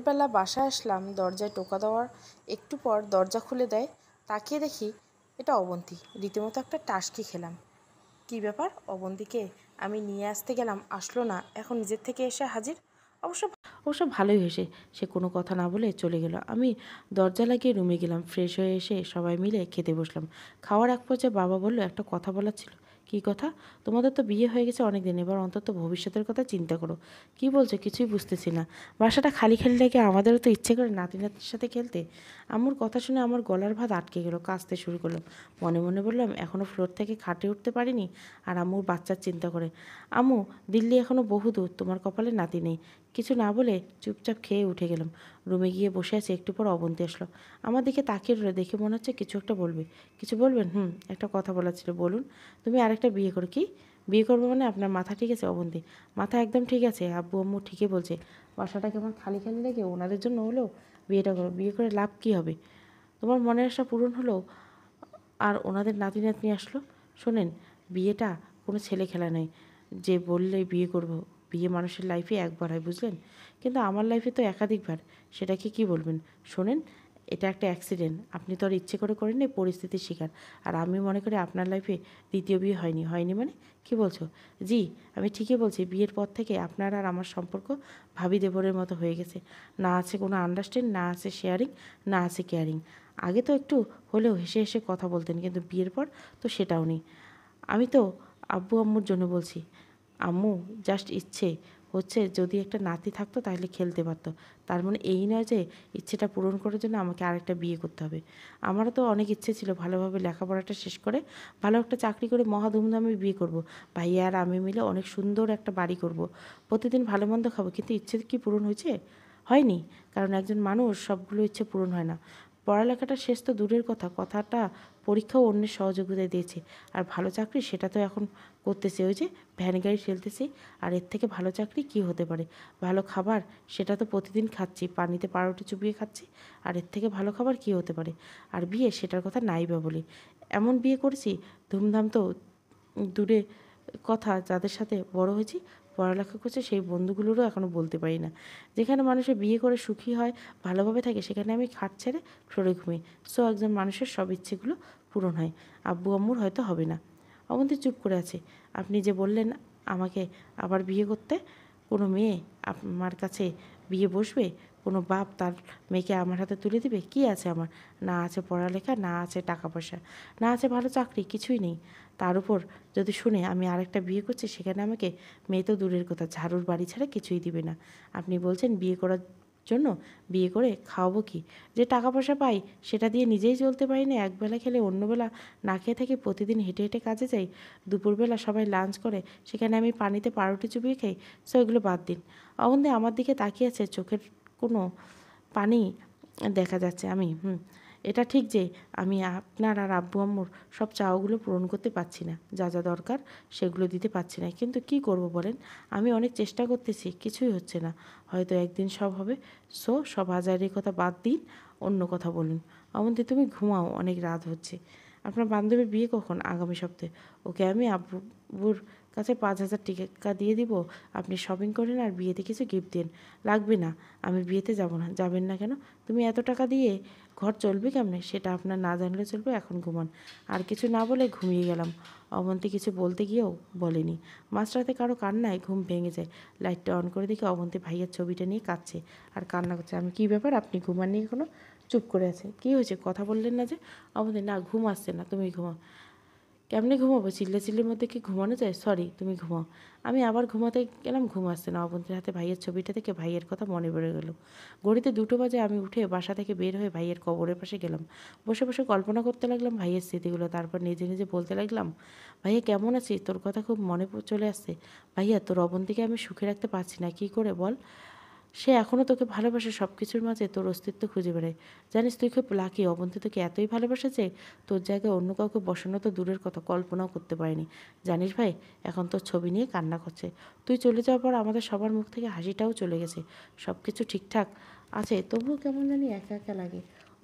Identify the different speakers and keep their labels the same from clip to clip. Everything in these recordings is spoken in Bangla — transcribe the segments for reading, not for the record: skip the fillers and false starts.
Speaker 1: দুপুরবেলা বাসায় আসলাম, দরজায় টোকা দেওয়ার একটু পর দরজা খুলে দেয়। তাকিয়ে দেখি এটা অবন্তী। রীতিমতো একটা টাসকি খেলাম। কি ব্যাপার? অবন্তীকে আমি নিয়ে আসতে গেলাম, আসলো না, এখন নিজের থেকে এসে হাজির। অবশ্য অবশ্য ভালোই হয়েছে, সে কোনো কথা না বলে চলে গেল। আমি দরজা লাগিয়ে রুমে গেলাম। ফ্রেশ হয়ে এসে সবাই মিলে খেতে বসলাম। খাওয়ার এক পর্যায়ে বাবা বলল, একটা কথা বলার ছিল। কী কথা? তোমাদের তো বিয়ে হয়ে গেছে অনেক দিন, এবার অন্তত ভবিষ্যতের কথা চিন্তা করো। কি বলছো? কিছুই বুঝতেছি না। বাসাটা খালি খালি লেগে আমাদেরও তো ইচ্ছে করে নাতি নাতির সাথে খেলতে। আম্মুর কথা শুনে আমার গলার ভাত আটকে গেল। কাঁদতে শুরু করলাম। মনে মনে বললাম, এখনও ফ্লোর থেকে খাটে উঠতে পারিনি আর আম্মুর বাচ্চার চিন্তা করে। আম্মু, দিল্লি এখনও বহু দূর, তোমার কপালে নাতি নেই। কিছু না বলে চুপচাপ খেয়ে উঠে গেলাম। রুমে গিয়ে বসে আছে, একটু পর অবন্তী আসলো। আমার দিকে তাকিয়ে রইল। দেখে মনে হচ্ছে কিছু একটা বলবে। কিছু বলবেন? একটা কথা বলার ছিল। বলুন। তুমি আরেকটা বিয়ে করো? কি বিয়ে করবো মানে? আপনার মাথা ঠিক আছে? অবন্তী, মাথা একদম ঠিক আছে। আব্বু আম্মু ঠিকই বলছে। বাসাটা কেমন খালি খালি লেগে, ওনাদের জন্য হলেও বিয়েটা করো। বিয়ে করে লাভ কী হবে? তোমার মনের আশা পূরণ হলো আর ওনাদের নাতি নাতনি আসলো। শোনেন, বিয়েটা কোনো ছেলে খেলা নয় যে বললেই বিয়ে করব। বিয়ে মানুষের লাইফে একবার হয়, বুঝলেন? কিন্তু আমার লাইফে তো একাধিকবার। সেটাকে কি বলবেন? শোনেন, এটা একটা অ্যাক্সিডেন্ট। আপনি তো আর ইচ্ছে করে করেননি, পরিস্থিতির শিকার। আর আমি মনে করি আপনার লাইফে দ্বিতীয় বিয়ে হয়নি। হয়নি মানে? কি বলছো? জি, আমি ঠিকই বলছি। বিয়ের পর থেকে আপনার আর আমার সম্পর্ক ভাবি দেবরের মতো হয়ে গেছে। না আছে কোনো আন্ডারস্ট্যান্ড, না আছে শেয়ারিং, না আছে কেয়ারিং। আগে তো একটু হলেও হেসে হেসে কথা বলতেন, কিন্তু বিয়ের পর তো সেটাও নেই। আমি তো আব্বু আম্মুর জন্য বলছি। আম্মু জাস্ট ইচ্ছে হচ্ছে যদি একটা নাতি থাকতো তাহলে খেলতে পারতো। তার মানে এই নয় যে ইচ্ছেটা পূরণ করার জন্য আমাকে আরেকটা বিয়ে করতে হবে। আমারও তো অনেক ইচ্ছে ছিল ভালোভাবে লেখাপড়াটা শেষ করে ভালো একটা চাকরি করে মহা ধুমধামে বিয়ে করব। ভাইয়া আর আমি মিলে অনেক সুন্দর একটা বাড়ি করব। প্রতিদিন ভালো মন্দ খাবো। কিন্তু ইচ্ছে কি পূরণ হয়েছে? হয়নি। কারণ একজন মানুষ সবগুলো ইচ্ছে পূরণ হয় না। পড়ালেখাটা শেষ তো দূরের কথা, কথাটা পরীক্ষাও অন্যের সহযোগিতায় দিয়েছে। আর ভালো চাকরি সেটা তো এখন করতেছে, ওই যে ভ্যান গাড়ি ঠেলতেছি। আর এর থেকে ভালো চাকরি কি হতে পারে? ভালো খাবার সেটা তো প্রতিদিন খাচ্ছি, পানিতে পাউরুটি চুবিয়ে খাচ্ছি। আর এর থেকে ভালো খাবার কি হতে পারে? আর বিয়ে, সেটার কথা নাই বা বলি। এমন বিয়ে করেছি, ধুমধাম তো দূরে কথা, যাদের সাথে বড় হয়েছি, পড়ালেখা করছে, সেই বন্ধুগুলোরও এখনও বলতে পারি না। যেখানে মানুষের বিয়ে করে সুখী হয়, ভালোভাবে থাকে, সেখানে আমি খাট ছেড়ে ফ্লোরে ঘুমি। সো একজন মানুষের সব ইচ্ছেগুলো পূরণ হয়। আব্বু আম্মুর হয়তো হবে না। অবন্তী চুপ করে আছে। আপনি যে বললেন আমাকে আবার বিয়ে করতে, কোনো মেয়ে আমার কাছে বিয়ে বসবে? কোনো বাপ তার মেয়েকে আমার হাতে তুলে দিবে? কি আছে আমার? না আছে পড়ালেখা, না আছে টাকা পয়সা, না আছে ভালো চাকরি, কিছুই নেই। তার উপর যদি শুনে আমি আরেকটা বিয়ে করছি, সেখানে আমাকে মেয়ে তো দূরের কথা, ঝাড়ুর বাড়ি ছাড়া কিছুই দিবে না। আপনি বলছেন বিয়ে করার জন্য? বিয়ে করে খাওয়াবো কি? যে টাকা পয়সা পাই সেটা দিয়ে নিজেই চলতে পারি না। একবেলা খেলে অন্যবেলা না খেয়ে থাকি, প্রতিদিন হেঁটে হেঁটে কাজে যাই, দুপুরবেলা সবাই লাঞ্চ করে, সেখানে আমি পানিতে পাউরুটি চুবিয়ে খাই। সো এগুলো বাদ দিন। অবন্তী আমার দিকে তাকিয়ে আছে, চোখের কোনো পানি দেখা যাচ্ছে। এটা ঠিক যে আমি আপনার আর আব্বু আম্মুর সব চাওয়াগুলো পূরণ করতে পারছি না, যা যা দরকার সেগুলো দিতে পারছি না। কিন্তু কি করব বলেন? আমি অনেক চেষ্টা করতেছি, কিছুই হচ্ছে না। হয়তো একদিন সব হবে। সো সব হাজারের কথা বাদ দিন, অন্য কথা বলুন। অবন্তী, তুমি ঘুমাও, অনেক রাত হচ্ছে। আপনার বান্ধবীর বিয়ে কখন? আগামী সপ্তাহে। ওকে আমি আব্বুর কাছে 5,000 টাকা দিয়ে দিব, আপনি শপিং করেন আর বিয়েতে কিছু গিফট দিন। লাগবে না, আমি বিয়েতে যাব না। যাবেন না কেন? তুমি এত টাকা দিয়ে ঘর চলবে কেমনে সেটা আপনার না জানলে চলবে। এখন ঘুমান। আর কিছু না বলে ঘুমিয়ে গেলাম। অবন্তী কিছু বলতে গিয়েও বলেনি। মাঝরাতে কারো কান্নায় ঘুম ভেঙে যায়। লাইটটা অন করে দেখি অবন্তী ভাইয়ের ছবিটা নিয়ে কাঁদছে আর কান্না করছে। আমি, কী ব্যাপার, আপনি ঘুমাননি এখনো? চুপ করে আছে। কী হয়েছে, কথা বললেন না যে? অবন্তী, না ঘুম আসছে না, তুমি ঘুমাও। কেমনে ঘুমাবো? চিল্লির মধ্যে কি ঘুমানো যায়? সরি, তুমি ঘুমাও। আমি আবার ঘুমাতে গেলাম, ঘুম আসছে না। অবন্তীর হাতে ভাইয়ের ছবিটা থেকে ভাইয়ের কথা মনে পড়ে গেল। ঘড়িতে 2টো বাজে। আমি উঠে বাসা থেকে বের হয়ে ভাইয়ের কবরের পাশে গেলাম। বসে বসে কল্পনা করতে লাগলাম ভাইয়ের স্মৃতিগুলো। তারপর নিজে নিজে বলতে লাগলাম, ভাইয়া কেমন আছিস? তোর কথা খুব মনে চলে আসছে। ভাইয়া, তোর অবন্তীকে আমি সুখে রাখতে পারছি না, কী করে বল? সে এখনও তোকে ভালোবাসে, সব কিছুর মাঝে তোর অস্তিত্ব খুঁজে বেড়ায়। জানিস, তুই খুব লাকি। অবন্তী তোকে এতই ভালোবাসে যে তোর জায়গায় অন্য কাউকে বসানো তো দূরের কথা, কল্পনাও করতে পারিনি। জানিস ভাই, এখন তোর ছবি নিয়ে কান্না করছে। তুই চলে যাওয়ার পর আমাদের সবার মুখ থেকে হাসিটাও চলে গেছে। সব কিছু ঠিকঠাক আছে, তবুও কেমন জানি একা একা লাগে।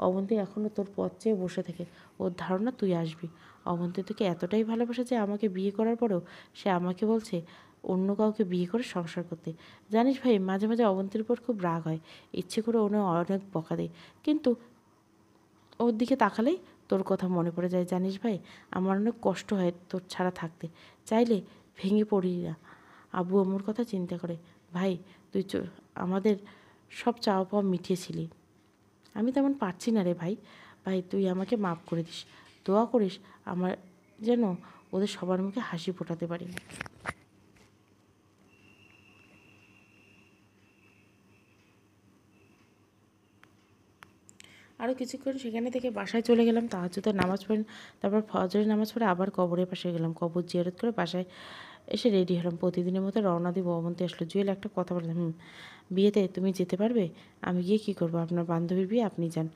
Speaker 1: অবন্তী এখনও তোর পথ চেয়ে বসে থাকে। ওর ধারণা তুই আসবি। অবন্তী তোকে এতটাই ভালোবাসে যে আমাকে বিয়ে করার পরেও সে আমাকে বলছে
Speaker 2: অন্য কাউকে বিয়ে করে সংসার করতে। জানিস ভাই, মাঝে মাঝে অবন্তীর উপর খুব রাগ হয়, ইচ্ছে করে ওনে অনেক বকা দেয়, কিন্তু ওর দিকে তাকালেই তোর কথা মনে পড়ে যায়। জানিস ভাই, আমার অনেক কষ্ট হয় তোর ছাড়া থাকতে, চাইলে ভেঙে পড়ি না। আব্বু আম্মুর কথা চিন্তা করে। ভাই, তুই আমাদের সব চাওয়া পাওয়া মিটিয়েছিলি, আমি তেমন পারছি না রে ভাই। ভাই, তুই আমাকে মাফ করে দিস, দোয়া করিস আমার যেন ওদের সবার মুখে হাসি ফোটাতে পারি। আরও কিছুক্ষণ সেখানে থেকে বাসায় চলে গেলাম। তাহাজ্জুদের নামাজ পড়ে, তারপর ফজরের নামাজ পড়ে আবার কবরের পাশে গেলাম। কবর জিয়ারত করে বাসায় এসে রেডি হলাম। প্রতিদিনের মতো রওনা দিব। অবন্তী আসলো। জুয়েল, একটা কথা বললাম। বিয়েতে তুমি যেতে পারবে? আমি গিয়ে কী করবো? আপনার বান্ধবীর বিয়ে, আপনি যান।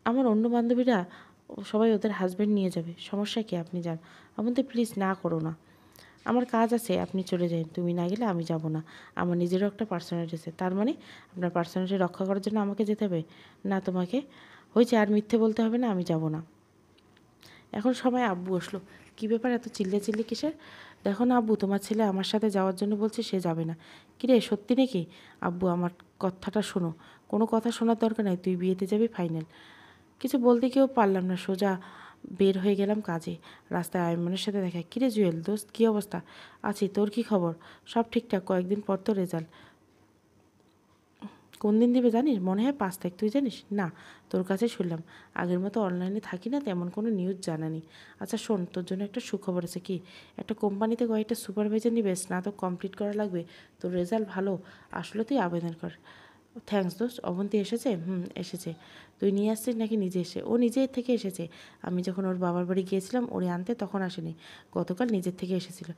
Speaker 2: আমার অন্য বান্ধবীরা সবাই ওদের হাজব্যান্ড নিয়ে যাবে, সমস্যা কি? আপনি যান। অবন্তী, প্লিজ না করো না, আমার কাজ আছে, আপনি চলে যান। তুমি না গেলে আমি যাব না, আমার নিজেরও একটা পার্সোনালিটি আছে। তার মানে আপনার পার্সোনালিটি রক্ষা করার জন্য আমাকে যেতে হবে? না, তোমাকে হয়েছে, আর মিথ্যে বলতে হবে না, আমি যাব না। এখন সময় আব্বু আসলো। কী ব্যাপার, এত চিল্লি কিসের? দেখো না আব্বু, তোমার ছেলে আমার সাথে যাওয়ার জন্য বলছে, সে যাবে না। কিরে, সত্যি নাকি? আব্বু, আমার কথাটা শোনো। কোনো কথা শোনার দরকার নেই, তুই বিয়েতে যাবি, ফাইনাল। কিছু বলতে কেউ পারলাম না, সোজা বের হয়ে গেলাম কাজে। রাস্তায় আয়মনের সাথে দেখা। কিরে জুয়েল, দোস্ত, কী অবস্থা? আছি, তোর কী খবর? সব ঠিকঠাক, কয়েকদিন পর তো রেজাল্ট। কোন দিন দিবে জানিস? মনে হয় 5 তারিখ। তুই জানিস? না, তোর কাছে শুনলাম। আগের মতো অনলাইনে থাকি না, তেমন কোনো নিউজ জানা নেই। আচ্ছা শোন, তোর জন্য একটা সুখবর আছে। কি? একটা কোম্পানিতে কয়েকটা সুপারভাইজার নিবে, স্নাতক কমপ্লিট করা লাগবে। তোর রেজাল্ট ভালো, আসলে তুই আবেদন কর। থ্যাঙ্কস দোস্ত। অবন্তী এসেছে? এসেছে। তুই নিয়ে আসছিস নাকি নিজে এসে? ও নিজের থেকে এসেছে। আমি যখন ওর বাবার বাড়ি গিয়েছিলাম ওরে আনতে, তখন আসেনি, গতকাল নিজের থেকে এসেছিল।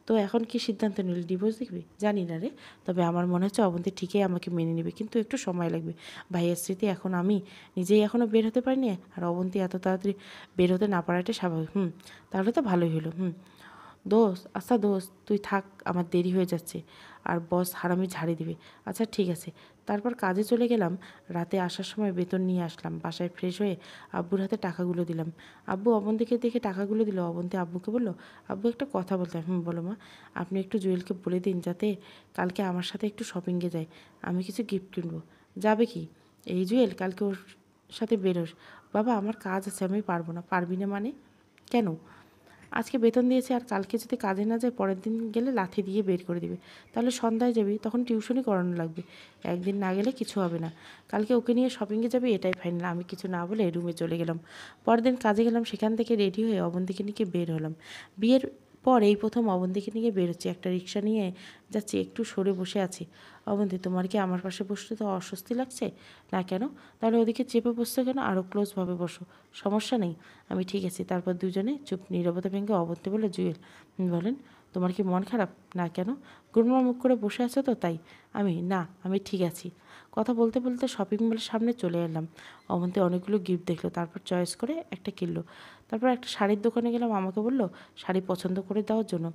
Speaker 2: তো এখন কি সিদ্ধান্ত নিলি? ডিভোর্স দেখবি? জানি না রে, তবে আমার মনে হচ্ছে অবন্তী ঠিকই আমাকে মেনে নেবে, কিন্তু একটু সময় লাগবে। ভাইয়ের স্মৃতি, এখন আমি নিজেই এখনও বের হতে পারিনি, আর অবন্তী এত তাড়াতাড়ি বের হতে না পারাটাই স্বাভাবিক। তাহলে তো ভালোই হলো। দোস্ত, আচ্ছা দোস্ত, তুই থাক, আমার দেরি হয়ে যাচ্ছে, আর বস হারামি ঝাড়ি দিবে। আচ্ছা ঠিক আছে। তারপর কাজে চলে গেলাম। রাতে আসার সময় বেতন নিয়ে আসলাম। বাসায় ফ্রেশ হয়ে আব্বুর হাতে টাকাগুলো দিলাম। আব্বু অবন্তীকে দেখে টাকাগুলো দিল। অবন্তী আব্বুকে বলল, আব্বু একটা কথা বলতে। বলো মা। আপনি একটু জুয়েলকে বলে দিন যাতে কালকে আমার সাথে একটু শপিংয়ে যায়, আমি কিছু গিফট কিনবো। যাবে কি? এই জুয়েল, কালকে ওর সাথে বেরোস। বাবা, আমার কাজ আছে, আমি পারবো না। পারবি না মানে? কেন? আজকে বেতন দিয়েছে, আর কালকে যদি কাজে না যায়, পরের দিন গেলে লাথি দিয়ে বের করে দিবে। তাহলে সন্ধ্যায় যাবি, তখন টিউশনই করানো লাগবে। একদিন না গেলে কিছু হবে না। কালকে ওকে নিয়ে শপিংয়ে যাবি, এটাই ফাইনাল। আমি কিছু না বলে রুমে চলে গেলাম। পরের দিন কাজে গেলাম। সেখান থেকে রেডি হয়ে অবন্তীকে নিয়ে বের হলাম। বিয়ের পর এই প্রথম অবন্তীকে নিয়ে বেরোচ্ছি। একটা রিক্সা নিয়ে যাচ্ছি, একটু সরে বসে আছি। অবন্তী, তোমার কি আমার পাশে বসতে তো অস্বস্তি লাগছে? না কেন? তাহলে ওদিকে চেপে বসছো কেন? আরও ক্লোজভাবে বসো, সমস্যা নেই, আমি ঠিক আছি। তারপর দুজনে চুপ। নীরবতা ভেঙে অবন্তী বলে, জুয়েল, বলেন, তোমার কি মন খারাপ? না কেন? গুরুমা মুখ করে বসে আছো তো তাই। না, আমি ঠিক আছি। কথা বলতে বলতে শপিং মলের সামনে চলে এলাম। অবন্তী অনেকগুলো গিফট দেখলো, তারপর চয়েস করে একটা কিনলো। তারপর একটা শাড়ির দোকানে গেলাম। আমাকে বললো শাড়ি পছন্দ করে দেওয়ার জন্য।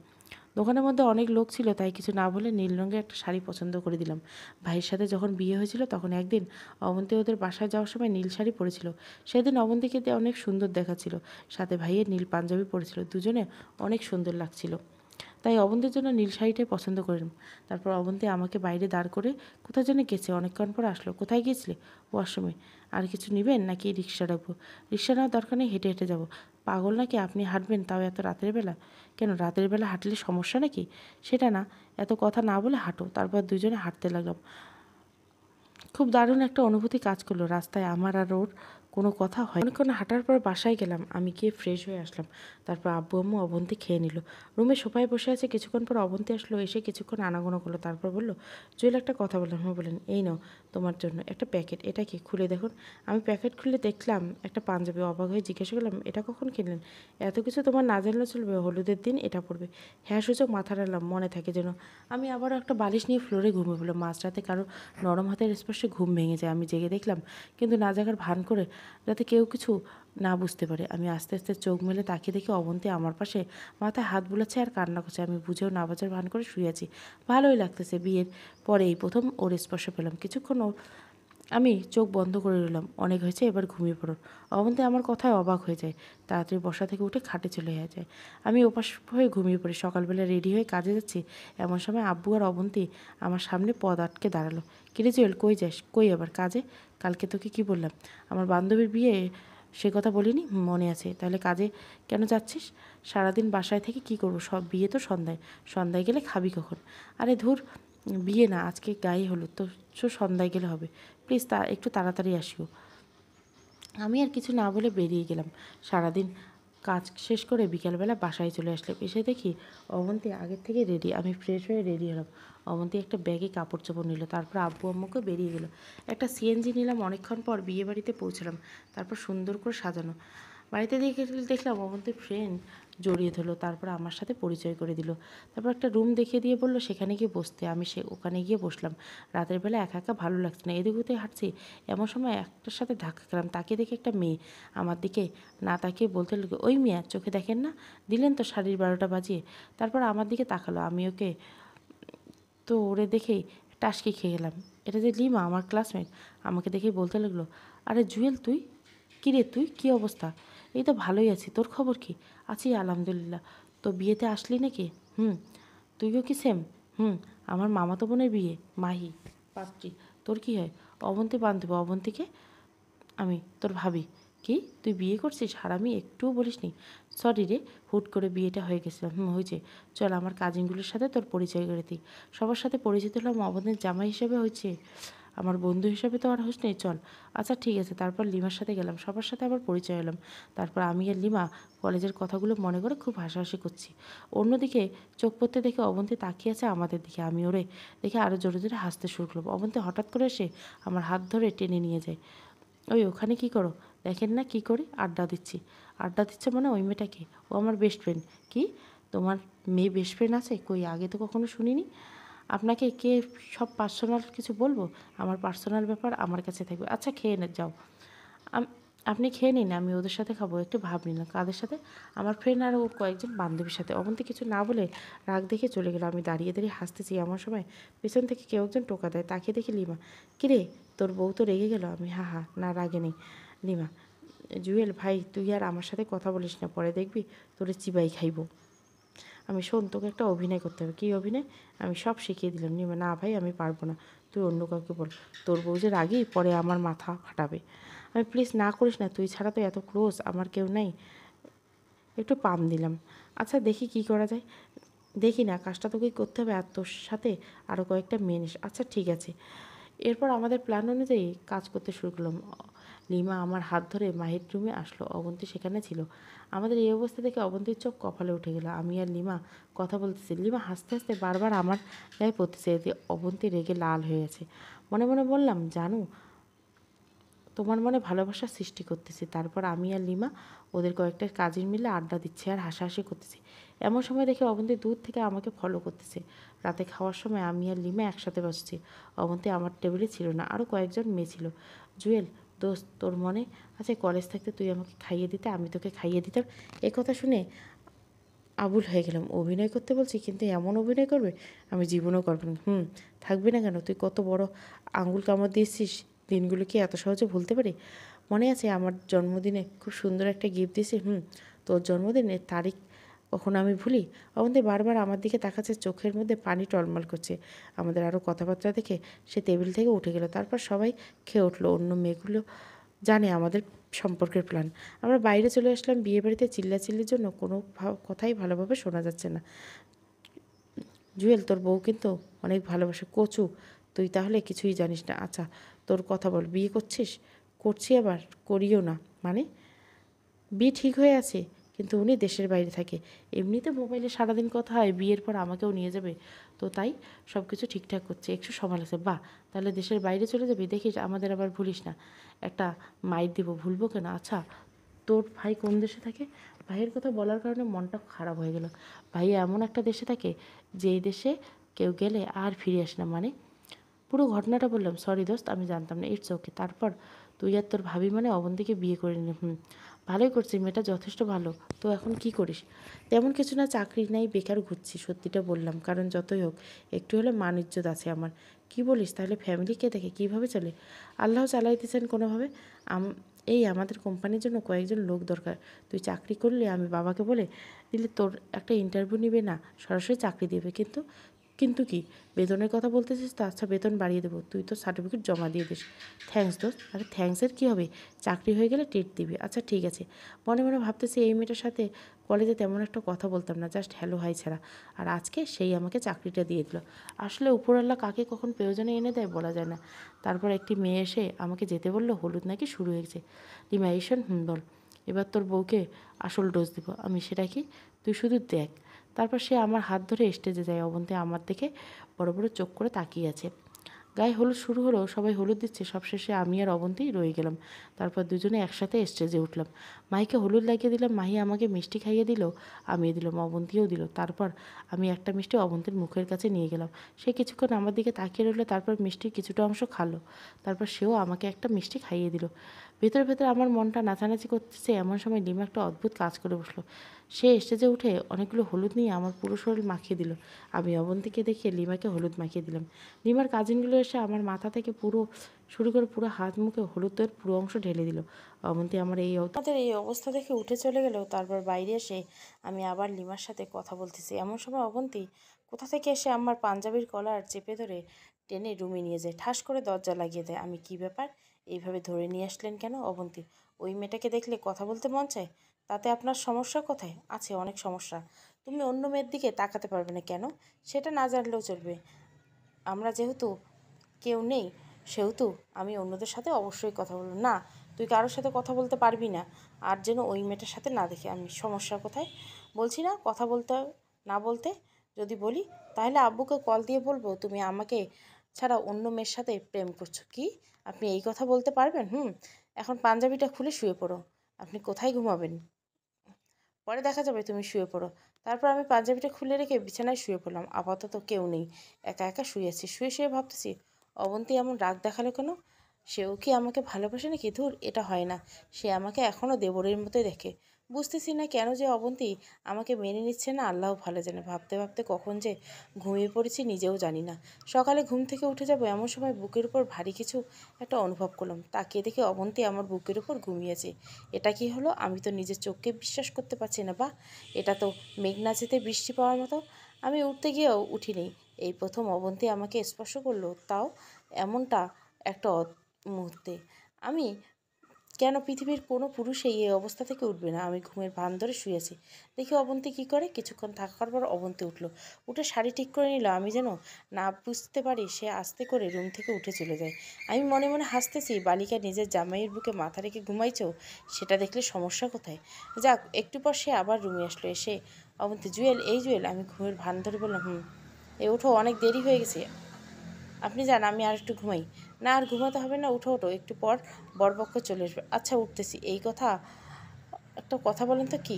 Speaker 2: দোকানের মধ্যে অনেক লোক ছিল, তাই কিছু না বলে নীল রঙের একটা শাড়ি পছন্দ করে দিলাম। ভাইয়ের সাথে যখন বিয়ে হয়েছিল, তখন একদিন অবন্তী ওদের বাসায় যাওয়ার সময় নীল শাড়ি পরেছিল। সেদিন অবন্তীকে অনেক সুন্দর দেখাচ্ছিল, সাথে ভাইয়ের নীল পাঞ্জাবি পরেছিল, দুজনে অনেক সুন্দর লাগছিল। তাই অবন্তীর জন্য নীল শাড়িটাই পছন্দ করলাম। তারপর অবন্তী আমাকে বাইরে দাঁড় করে কোথায় যেন গেছে, অনেকক্ষণ পরে আসলো। কোথায় গিয়েছিলে? ওয়াশরুমে। আর কিছু নেবেন নাকি রিক্সা ডাকবো? রিক্সা নেওয়ার দরকার নেই, হেঁটে হেঁটে যাবো। পাগল নাকি আপনি, হাঁটবেন, তাও এত রাতের বেলা? কেন, রাতের বেলা হাঁটলে সমস্যা নাকি? সেটা না, এত কথা না বলে হাঁটো। তারপর দুজনে হাঁটতে লাগলাম। খুব দারুণ একটা অনুভূতি কাজ করলো। রাস্তায় আমার আর ওর কোনো কথা হয়। অনেকক্ষণ হাঁটার পর বাসায় গেলাম। আমি গিয়ে ফ্রেশ হয়ে আসলাম। তারপর আব্বু আম্মু অবন্তী খেয়ে নিল। রুমে সোফায় বসে আছে। কিছুক্ষণ পর অবন্তী আসলো, এসে কিছুক্ষণ আনাগোনা করলো। তারপর বললো, জুয়েল, একটা কথা বললাম। বলেন। এই নাও তোমার জন্য একটা প্যাকেট। এটা কি, খুলে দেখুন। আমি প্যাকেট খুলে দেখলাম একটা পাঞ্জাবি। অবাক হয়ে জিজ্ঞাসা করলাম, এটা কখন কিনলেন? এত কিছু তোমার না জানলে চলবে, হলুদের দিন এটা পড়বে। হ্যাঁ সূচক মাথা নাড়লাম, মনে থাকে যেন। আমি আবারও একটা বালিশ নিয়ে ফ্লোরে ঘুমিয়ে পড়লাম। মাঝরাতে কারো নরম হাতের স্পর্শে ঘুম ভেঙে যায়। আমি জেগে দেখলাম, কিন্তু না জাগার ভান করে, যাতে কেউ কিছু না বুঝতে পারে। আমি আস্তে আস্তে চোখ মেলে তাকিয়ে দেখি অবন্তী আমার পাশে মাথায় হাত বুলাচ্ছে আর কান্না করছে। আমি বুঝেও না বাজার ভান করে শুয়ে আছি। ভালোই লাগতেছে। বিয়ের পরে এই প্রথম ওর স্পর্শ পেলাম। কিছুক্ষণ আমি চোখ বন্ধ করে রইলাম। অনেক হয়েছে, এবার ঘুমিয়ে পড়ো। অবন্তী আমার কথায় অবাক হয়ে যায়। তাড়াতাড়ি বসা থেকে উঠে খাটে চলে যায়। আমি ওপাশ হয়ে ঘুমিয়ে পড়ি। সকালবেলা রেডি হয়ে কাজে যাচ্ছি, এমন সময় আব্বু আর অবন্তী আমার সামনে পদ আটকে দাঁড়ালো। কিরে জুয়েল, কই যাস? কই আবার কাজে? কালকে তোকে কি বললাম আমার বান্ধবীর বিয়ে, সে কথা বলিনি? মনে আছে। তাহলে কাজে কেন যাচ্ছিস? সারাদিন বাসায় থেকে কি করবো? সব বিয়ে তো সন্ধ্যায়, সন্ধ্যায় গেলে খাবি কখন? আরে ধুর, বিয়ে না, আজকে গায়ে হলুদ, তো সন্ধ্যায় গেলে হবে। প্লিজ একটু তাড়াতাড়ি আসিও। আমি আর কিছু না বলে বেরিয়ে গেলাম। সারাদিন কাজ শেষ করে বিকেলবেলা বাসায় চলে আসলাম। এসে দেখি অবন্তী আগের থেকে রেডি। আমি ফ্রেশ হয়ে রেডি হলাম। অবন্তী একটা ব্যাগে কাপড় চোপড় নিল, তারপর আব্বু আম্মুকে বেরিয়ে গেল। একটা সিএনজি নিলাম। অনেকক্ষণ পর বিয়ে বাড়িতে পৌঁছলাম। তারপর সুন্দর করে সাজানো বাড়িতে দেখলাম অবন্তীর ফ্রেন্ড জড়িয়ে ধরলো, তারপর আমার সাথে পরিচয় করে দিল। তারপর একটা রুম দেখিয়ে দিয়ে বললো সেখানে গিয়ে বসতে। আমি ওখানে গিয়ে বসলাম। রাতের বেলা একা একা ভালো লাগছে না, এদিক ওদিকে হাঁটছি, এমন সময় একটার সাথে ধাক্কা খেলাম। তাকে দেখে একটা মেয়ে আমার দিকে না তাকিয়ে বলতে লাগলো, ওই মিয়া, চোখে দেখেন না? দিলেন তো শাড়ির 12টা বাজিয়ে। তারপর আমার দিকে তাকালো। আমি ওকে তো ওরে দেখেই টাসকি খেয়ে গেলাম। এটা যে লিমা, আমার ক্লাসমেট। আমাকে দেখেই বলতে লাগলো, আরে জুয়েল তুই? কী রে তুই, কী অবস্থা? এই তো ভালোই আছি, তোর খবর কি? আছি আলহামদুলিল্লাহ। তো বিয়েতে আসলি নাকি? হুম। তুইও কি সেম? হুম। আমার মামাতো বোনের বিয়ে, মাহি পাত্রী। তোর কি হয়? অবন্তী বান্ধবী। অবন্তীকে আমি তোর ভাবি। কি, তুই বিয়ে করছিস? হারামি, একটুও বলিসনি? সরি রে, হুট করে বিয়েটা হয়ে গেছিলাম। হয়েছে। চল আমার কাজিনগুলোর সাথে তোর পরিচয় করে দিই। সবার সাথে পরিচিত হলাম, অবন্তীর জামাই হিসেবে হয়েছে, আমার বন্ধু হিসাবে তো আর হোস নেই। চল। আচ্ছা ঠিক আছে। তারপর লিমার সাথে গেলাম, সবার সাথে আবার পরিচয় হলাম। তারপর আমি আর লিমা কলেজের কথাগুলো মনে করে খুব হাসাহাসি করছি। অন্যদিকে চোখ পড়তে দেখে অবন্তী তাকিয়ে আছে আমাদের দিকে। আমি ওরে দেখে আরও জোরে জোরে হাসতে শুরু করলাম। অবন্তী হঠাৎ করে এসে আমার হাত ধরে টেনে নিয়ে যায়। ওই ওখানে কি করো? দেখেন না কি করি? আড্ডা দিচ্ছি। আড্ডা দিচ্ছে মানে? ওই মেয়েটাকে, ও আমার বেস্ট ফ্রেন্ড। কি, তোমার মেয়ে বেস্ট ফ্রেন্ড আছে? কই, আগে তো কখনো শুনিনি। আপনাকে কে সব পার্সোনাল কিছু বলবো? আমার পার্সোনাল ব্যাপার আমার কাছে থাকবে। আচ্ছা খেয়ে নে, যাও। আপনি খেয়ে নিন, আমি ওদের সাথে খাবো। একটু ভাব নিলাম। কাদের সাথে? আমার ফ্রেন্ড আর ওর কয়েকজন বান্ধবীর সাথে। অবন্তী কিছু না বলে রাগ দেখে চলে গেল। আমি দাঁড়িয়ে দাঁড়িয়ে হাসতেছি, এমন সময় পেছন থেকে কেউ একজন টোকা দেয়। তাকিয়ে দেখি লিমা। কিরে, তোর বউ তো রেগে গেল? আমি হা হা, না রাগে নেই। লিমা, জুয়েল ভাই, তুই আর আমার সাথে কথা বলিস না, পরে দেখবি তোরে চিবাই খাইব। আমি, শোন, তোকে একটা অভিনয় করতে হবে। কী অভিনয়? আমি সব শিখিয়ে দিলাম। নিমা, না ভাই, আমি পারবো না, তুই অন্য কাউকে বল। তোর বউ যে রাগি, পরে আমার মাথা ফাটাবে। আমি, প্লিজ না করিস না, তুই ছাড়া তো এত ক্লোজ আমার কেউ নেই। একটু পাম দিলাম। আচ্ছা দেখি কি করা যায়। দেখি না, কাজটা তোকেই করতে হবে, আর তোর সাথে আরও কয়েকটা মেয়ে নিস। আচ্ছা ঠিক আছে। এরপর আমাদের প্ল্যান অনুযায়ী কাজ করতে শুরু করলাম। লিমা আমার হাত ধরে মাহির রুমে আসলো। অবন্তী সেখানে ছিল। আমাদের এই অবস্থা দেখে অবন্তীর চোখ কপালে উঠে গেল। আমি আর লিমা কথা বলতেছি। লিমা হাসতে হাসতে বারবার আমার গায়ে পড়তেছে, এতে অবন্তী রেগে লাল হয়ে গেছে। মনে মনে বললাম, জানো, তোমার মনে ভালোবাসার সৃষ্টি করতেছি। তারপর আমি আর লিমা ওদের কয়েকটা কাজিন মিলে আড্ডা দিচ্ছি আর হাসাহাসি করতেছি। এমন সময় দেখে অবন্তী দূর থেকে আমাকে ফলো করতেছে। রাতে খাওয়ার সময় আমি আর লিমা একসাথে বসছি। অবন্তী আমার টেবিলে ছিল না, আরও কয়েকজন মেয়ে ছিল। জুয়েল দোস্ত, তোর মনে আছে কলেজ থাকতে তুই আমাকে খাইয়ে দিতে, আমি তোকে খাইয়ে দিতাম? এ কথা শুনে আবুল হয়ে গেলাম। অভিনয় করতে বলছি, কিন্তু এমন অভিনয় করবে? আমি জীবনেও করব না। থাকবি না কেন? তুই কত বড় আঙুল কামড় দিয়েছিস, দিনগুলো কি এত সহজে ভুলতে পারি? মনে আছে আমার জন্মদিনে খুব সুন্দর একটা গিফট দিয়েছিস? তোর জন্মদিনের তারিখ কখনো আমি ভুলি? অবন্তী বারবার আমার দিকে তাকাচ্ছে, চোখের মধ্যে পানি টলমল করছে। আমাদের আরও কথাবার্তা দেখে সে টেবিল থেকে উঠে গেল। তারপর সবাই খেয়ে উঠলো। অন্য মেয়েগুলো জানে আমাদের সম্পর্কের প্ল্যান। আমরা বাইরে চলে আসলাম। বিয়েবাড়িতে চিল্লাচিল্লির জন্য কোনো কথাই ভালোভাবে শোনা যাচ্ছে না। জুয়েল, তোর বউ কিন্তু অনেক ভালোবাসে। কচু, তুই তাহলে কিছুই জানিস না। আচ্ছা তোর কথা বল, বিয়ে করছিস? করছি, আবার করিও না মানে? বিয়ে ঠিক হয়ে আছে, কিন্তু উনি দেশের বাইরে থাকে। এমনিতে মোবাইলে সারাদিন কথা হয়, বিয়ের পর আমাকেও নিয়ে যাবে, তো তাই সব কিছু ঠিকঠাক করছে। একটু সময় লাগছে। বাহ, তাহলে দেশের বাইরে চলে যাবি? দেখিস আমাদের আবার ভুলিস না, একটা মাইর দিব। ভুলবো কেন? আচ্ছা তোর ভাই কোন দেশে থাকে? ভাইয়ের কথা বলার কারণে মনটা খারাপ হয়ে গেল। ভাই এমন একটা দেশে থাকে যেই দেশে কেউ গেলে আর ফিরে আসে না মানে? পুরো ঘটনাটা বললাম। সরি দোস্ত, আমি জানতাম না। It's okay. তারপর তুই আর তোর ভাবি মানে অবন্তীকে বিয়ে করে নিলি? ভালোই করছি, মেয়েটা যথেষ্ট ভালো। তো এখন কি করিস? তেমন কিছু না, চাকরি নাই, বেকার ঘুরছি। সত্যিটা বললাম, কারণ যতই হোক একটু হলে মান ইজ্জত আছে আমার। কি বলিস? তাহলে ফ্যামিলি কে দেখে, কীভাবে চলে? আল্লাহ চালাইতেছেন কোনোভাবে। এই আমাদের কোম্পানির জন্য কয়েকজন লোক দরকার। তুই চাকরি করলে আমি বাবাকে বলে দিলে তোর একটা ইন্টারভিউ নিবে না, সরাসরি চাকরি দেবে। কিন্তু কিন্তু কি বেতনের কথা বলতেছিস তো? আচ্ছা বেতন বাড়িয়ে দেবো, তুই তো সার্টিফিকেট জমা দিয়ে দিস। থ্যাঙ্কস দোস্ত। আরে থ্যাঙ্কসের কী হবে, চাকরি হয়ে গেলে ট্রিট দিবি। আচ্ছা ঠিক আছে। মনে মনে ভাবতেছি এই মেয়েটার সাথে কলেজে তেমন একটা কথা বলতাম না, জাস্ট হ্যালো হাই ছাড়া। আর আজকে সেই আমাকে চাকরিটা দিয়ে দিল। আসলে উপরওয়ালা কাকে কখন প্রয়োজনে এনে দেয় বলা যায় না। তারপর একটি মেয়ে এসে আমাকে যেতে বললো, হলুদ নাকি শুরু হয়েছে। লিমা এই শোন, বল। এবার তোর বউকে আসল ডোজ দিব আমি, সেটা কি তুই শুধু দেখ। তারপর সে আমার হাত ধরে স্টেজে যায়। অবন্তী আমার দেখে বড় বড় চোখ করে তাকিয়ে আছে। গায়ে হলুদ শুরু হলো, সবাই হলুদ দিচ্ছে, সবশেষে আমি আর অবন্তীই রয়ে গেলাম। তারপর দুজনে একসাথে স্টেজে উঠলাম। মাহিকে হলুদ লাগিয়ে দিলাম, মাহি আমাকে মিষ্টি খাইয়ে দিল, আমিও দিলাম, অবন্তীও দিল। তারপর আমি একটা মিষ্টি অবন্তীর মুখের কাছে নিয়ে গেলাম। সে কিছুক্ষণ আমার দিকে তাকিয়ে রইল, তারপর মিষ্টির কিছুটা অংশ খালো। তারপর সেও আমাকে একটা মিষ্টি খাইয়ে দিল। ভেতরে ভেতরে আমার মনটা নাচানাচি করতেছে। এমন সময় লিমা একটা অদ্ভুত কাজ করে বসলো। সে স্টেজে উঠে অনেকগুলো হলুদ নিয়ে আমার পুরো শরীর মাখিয়ে দিল। আমি অবন্তীকে দেখিয়ে লিমাকে হলুদ মাখিয়ে দিলাম। লিমার কাজিনগুলো এসে আমার মাথা থেকে পুরো শুরু করে পুরো হাত মুখে হলুদের পুরো অংশ ঢেলে দিল। অবন্তী আমার
Speaker 1: আমাদের এই অবস্থা দেখে উঠে চলে গেল। তারপর বাইরে এসে আমি আবার লিমার সাথে কথা বলতেছি। এমন সময় অবন্তী কোথা থেকে এসে আমার পাঞ্জাবির কলার চেপে ধরে টেনে রুমে নিয়ে যায়, ঠাস করে দরজা লাগিয়ে দেয়। আমি কি ব্যাপার, এইভাবে ধরে নিয়ে আসলেন কেন? অবন্তী, ওই মেয়েটাকে দেখলে কথা বলতে মন চায়, তাতে আপনার সমস্যা কোথায়? আছে অনেক সমস্যা। তুমি অন্য মেয়ের দিকে তাকাতে পারবে না কেন? সেটা না জানলেও চলবে। আমরা যেহেতু কেউ নেই, সেহেতু আমি অন্যদের সাথে অবশ্যই কথা বলবো না। তুই কারোর সাথে কথা বলতে পারবি না, আর যেন ওই মেয়েটার সাথে না দেখে। আমি সমস্যা কোথায়? বলছি না কথা বলতে না বলতে। যদি বলি তাহলে আব্বুকে কল দিয়ে বলবো তুমি আমাকে ছাড়া অন্য মেয়ের সাথে প্রেম করছো। কি আপনি এই কথা বলতে পারবেন? এখন পাঞ্জাবিটা খুলে শুয়ে পড়ো। আপনি কোথায় ঘুমাবেন পরে দেখা যাবে, তুমি শুয়ে পড়ো। তারপর আমি পাঞ্জাবিটা খুলে রেখে বিছানায় শুয়ে পড়লাম। আপাতত কেউ নেই, একা একা শুয়ে আছি। শুয়ে শুয়ে ভাবতেছি, অবন্তী এমন রাগ দেখালো কেন? সেও কি আমাকে ভালোবাসে নাকি? ধুর, এটা হয় না। সে আমাকে এখনও দেবরের মতোই দেখে। বুঝতেছি না কেন যে অবন্তী আমাকে মেনে নিচ্ছে না, আল্লাহ ভালো জানে। ভাবতে ভাবতে কখন যে ঘুমিয়ে পড়েছি নিজেও জানি না। সকালে ঘুম থেকে উঠে যাব এমন সময় বুকের উপর ভারী কিছু একটা অনুভব করলাম। তাকিয়ে দেখে অবন্তী আমার বুকের উপর ঘুমিয়েছে। এটা কি হলো? আমি তো নিজের চোখকে বিশ্বাস করতে পারছি না। বা এটা তো মেঘনা যেতে বৃষ্টি পাওয়ার মতো। আমি উঠতে গিয়েও উঠিনি। এই প্রথম অবন্তী আমাকে স্পর্শ করলো, তাও এমনটা একটা মুহূর্তে। আমি কেন পৃথিবীর কোনো পুরুষই এই অবস্থা থেকে উঠবে না? আমি ঘুমের ভান ধরে শুয়েছি। দেখি অবন্তী কী করে। কিছুক্ষণ থাকার পর অবন্তী উঠলো, উঠে শাড়ি ঠিক করে নিল। আমি যেন না বুঝতে পারি সে আস্তে করে রুম থেকে উঠে চলে যায়। আমি মনে মনে হাসতেছি, বালিকা নিজের জামাইয়ের বুকে মাথা রেখে ঘুমাইছো, সেটা দেখলে সমস্যা কোথায়? যাক, একটু পর সে আবার রুমে আসলো। এসে অবন্তী, জুয়েল, এই জুয়েল। আমি ঘুমের ভান ধরে বললাম, এই ওঠো, অনেক দেরি হয়ে গেছে, আপনি যান, আমি আর একটু ঘুমাই। না, আর ঘুমাতে হবে না, উঠো ওঠো, একটু পর বরপক্ষ চলে আসবে। আচ্ছা উঠতেছি। এই কথা, একটা কথা বলেন তো, কি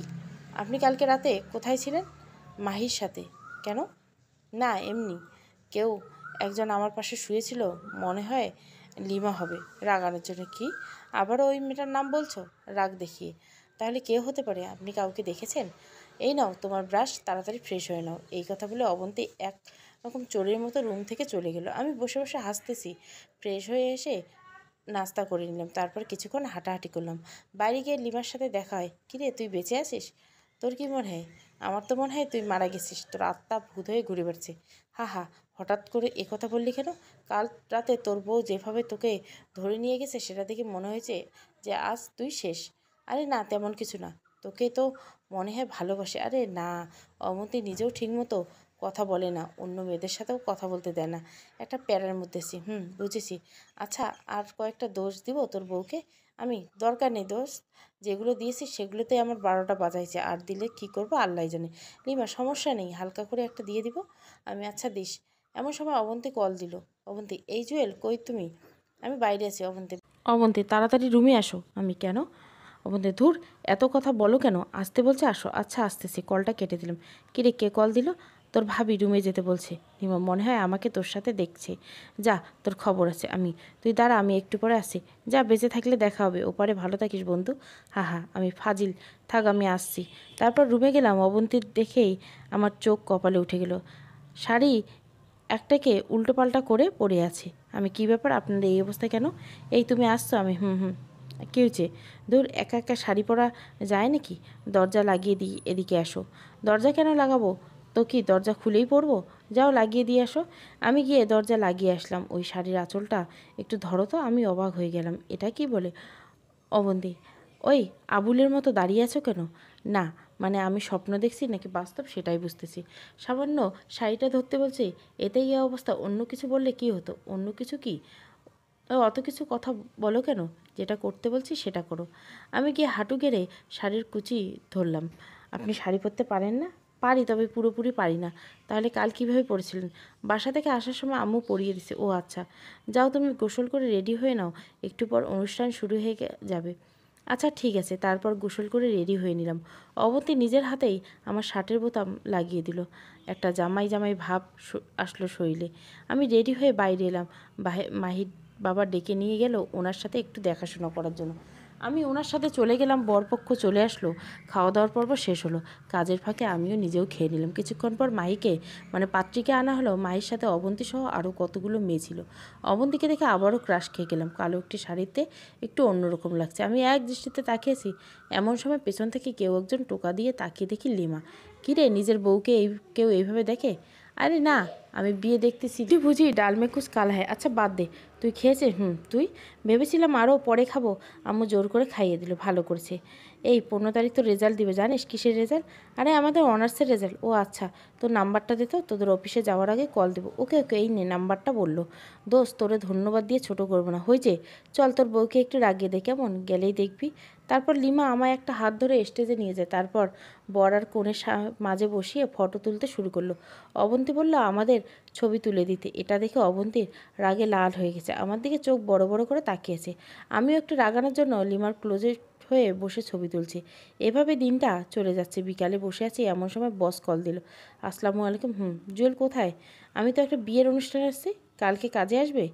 Speaker 1: আপনি কালকে রাতে কোথায় ছিলেন? মাহির সাথে। কেন? না এমনি, কেউ একজন আমার পাশে শুয়েছিল, মনে হয় লিমা হবে। রাগানোর জন্য? কি আবারও ওই মেয়েটার নাম বলছো রাগ দেখিয়ে? তাহলে কে হতে পারে? আপনি কাউকে দেখেছেন? এই নাও তোমার ব্রাশ, তাড়াতাড়ি ফ্রেশ হয়ে নাও। এই কথা বলে অবন্তী এক রকম চোরের মতো রুম থেকে চলে গেল। আমি বসে বসে হাসতেছি। ফ্রেশ হয়ে এসে নাস্তা করে নিলাম, তারপর কিছুক্ষণ হাঁটাহাঁটি করলাম। বাইরে গিয়ে লিমার সাথে দেখা হয়। কিরে, তুই বেঁচে আছিস? তোর কি মনে হয়? আমার তো মনে হয় তুই মারা গেছিস, তোর আত্মা ভূত হয়ে ঘুরে বেড়াচ্ছে। হা হা, হঠাৎ করে কথা বললি কেন? কাল রাতে তোর বউ যেভাবে তোকে ধরে নিয়ে গেছে সেটা দেখে মনে হয়েছে যে আজ তুই শেষ। আরে না, তেমন কিছু না। তোকে তো মনে হয় ভালোবাসে। আরে না, অমতি নিজেও ঠিকমতো কথা বলে না, অন্য মেয়েদের সাথেও কথা বলতে দেয় না। একটা প্যারার মধ্যে আছি। বুঝেছি। আচ্ছা, আর কয়েকটা দোষ দিব তোর বউকে? আমি দরকার নেই দোষ, যেগুলো দিয়েছি সেগুলোতে আমার 12টা বাজাইছে, আর দিলে কি করব আল্লাহ জানে। লিমা, সমস্যা নেই, হালকা করে একটা দিয়ে দিব আমি। আচ্ছা দিস। এমন সময় অবন্তী কল দিল। অবন্তী, এই জুয়েল, কই তুমি? আমি বাইরে আছি। অবন্তী,
Speaker 2: অবন্তী তাড়াতাড়ি রুমে আসো। আমি, কেন? অবন্তী, ধুর, এত কথা বলো কেন? আসতে বলছে আসো। আচ্ছা আসতেছি। কলটা কেটে দিলাম। কিরে, কে কল দিল? তোর ভাবি রুমে যেতে বলছে। নিমা, মনে হয় আমাকে তোর সাথে দেখছে। যা, তোর খবর আছে। তুই দাঁড়া, আমি একটু পরে আসি। যা, বেঁচে থাকলে দেখা হবে। ওপারে ভালো থাকিস বন্ধু। হা হা, আমি ফাজিল। থাক, আমি আসছি। তারপর রুমে গেলাম। অবন্তীর দেখেই আমার চোখ কপালে উঠে গেল। শাড়ি একটাকে উল্টোপাল্টা করে পড়ে আছে। আমি কি ব্যাপার, আপনার এই অবস্থা কেন? এই তুমি আসছো? আমি হুম। কী হয়েছে? দূর, একা একা শাড়ি পরা যায় নাকি? দরজা লাগিয়ে দিই, এদিকে আসো। দরজা কেন লাগাবো? তো কি দরজা খুলেই পড়বো? যাও লাগিয়ে দিয়ে আসো। আমি গিয়ে দরজা লাগিয়ে আসলাম। ওই শাড়ির আঁচলটা একটু ধরো তো। আমি অবাক হয়ে গেলাম, এটা কি বলে? অবন্তী, ওই আবুলের মতো দাঁড়িয়ে আছো কেন? না মানে আমি স্বপ্ন দেখছি নাকি বাস্তব সেটাই বুঝতেছি। সামান্য শাড়িটা ধরতে বলছি, এতেই এই অবস্থা। অন্য কিছু বললে কি হতো? অন্য কিছু কি? অত কিছু কথা বলো কেন? যেটা করতে বলছি সেটা করো। আমি গিয়ে হাঁটু গেড়ে শাড়ির কুচি ধরলাম। আপনি শাড়ি পরতে পারেন না? পারি, তবে পুরোপুরি পারি না। তাহলে কাল কিভাবে পরেছিলেন? বাসা থেকে আসার সময় আম্মু পরিয়ে দিছে। ও আচ্ছা, যাও তুমি গোসল করে রেডি হয়ে নাও, একটু পর অনুষ্ঠান শুরু হয়ে যাবে। আচ্ছা ঠিক আছে। তারপর গোসল করে রেডি হয়ে নিলাম। অবন্তী নিজের হাতেই আমার শার্টের বোতাম লাগিয়ে দিল। একটা জামাই জামাই ভাব আসলো শরীরে। আমি রেডি হয়ে বাইরে এলাম। মাহির বাবা ডেকে নিয়ে গেল ওনার সাথে একটু দেখাশোনা করার জন্য। আমি ওনার সাথে চলে গেলাম। বরপক্ষ চলে আসলো। খাওয়া দাওয়ার পর্ব শেষ হলো। কাজের ফাঁকে আমিও নিজেও খেয়ে নিলাম। কিছুক্ষণ পর মাহিকে মানে পাত্রীকে আনা হলো। মাহির সাথে অবন্তী সহ আরও কতগুলো মেয়ে ছিল। অবন্তীকে দেখে আবারও ক্রাশ খেয়ে গেলাম। কালো একটি শাড়িতে একটু অন্যরকম লাগছে। আমি এক দৃষ্টিতে তাকিয়েছি। এমন সময় পেছন থেকে কেউ একজন টোকা দিয়ে তাকিয়ে দেখি লিমা। কিরে, নিজের বউকে কেউ এইভাবে দেখে? আরে না, আমি বিয়ে দেখতেছি। তুই বুঝি ডালমেকুস কাল হয়। আচ্ছা বাদ দে, তুই খেয়েছিস? তুই? ভেবেছিলাম আরও পরে খাবো। আম্মু জোর করে খাইয়ে দিল, ভালো করেছে। এই 15 তারিখ তো রেজাল্ট দিবে, জানিস কিসের রেজাল্ট? আরে আমাদের অনার্সের রেজাল্ট। ও আচ্ছা, তোর নাম্বারটা দে তো, তোদের অফিসে যাওয়ার আগে কল দেবো। ওকে ওকে, এই নে নাম্বারটা। বললো, দোস্ত তোরে ধন্যবাদ দিয়ে ছোট করবো না, হয়েছে। চল তোর বউকে একটু রাগিয়ে দে, কেমন? গেলেই দেখবি। তারপর লিমা আমায় একটা হাত ধরে স্টেজে নিয়ে যায়। তারপর বর আর কনের মাঝে বসিয়ে ফটো তুলতে শুরু করলো। অবন্তী বলল আমাদের ছবি তুলে দিতে। এটা দেখে অবন্তীর রাগে লাল হয়ে গেছে। আমার দিকে চোখ বড় বড় করে তাকিয়েছে। আমিও একটু রাগানোর জন্য লিমার ক্লোজে হয়ে বসে ছবি তুলছি। এভাবে দিনটা চলে যাচ্ছে। বিকালে বসে আছি, এমন সময় বস কল দিল। আসসালামু আলাইকুম। জুয়েল কোথায়? আমি তো একটা বিয়ের অনুষ্ঠানে আসছি। কালকে কাজে আসবে?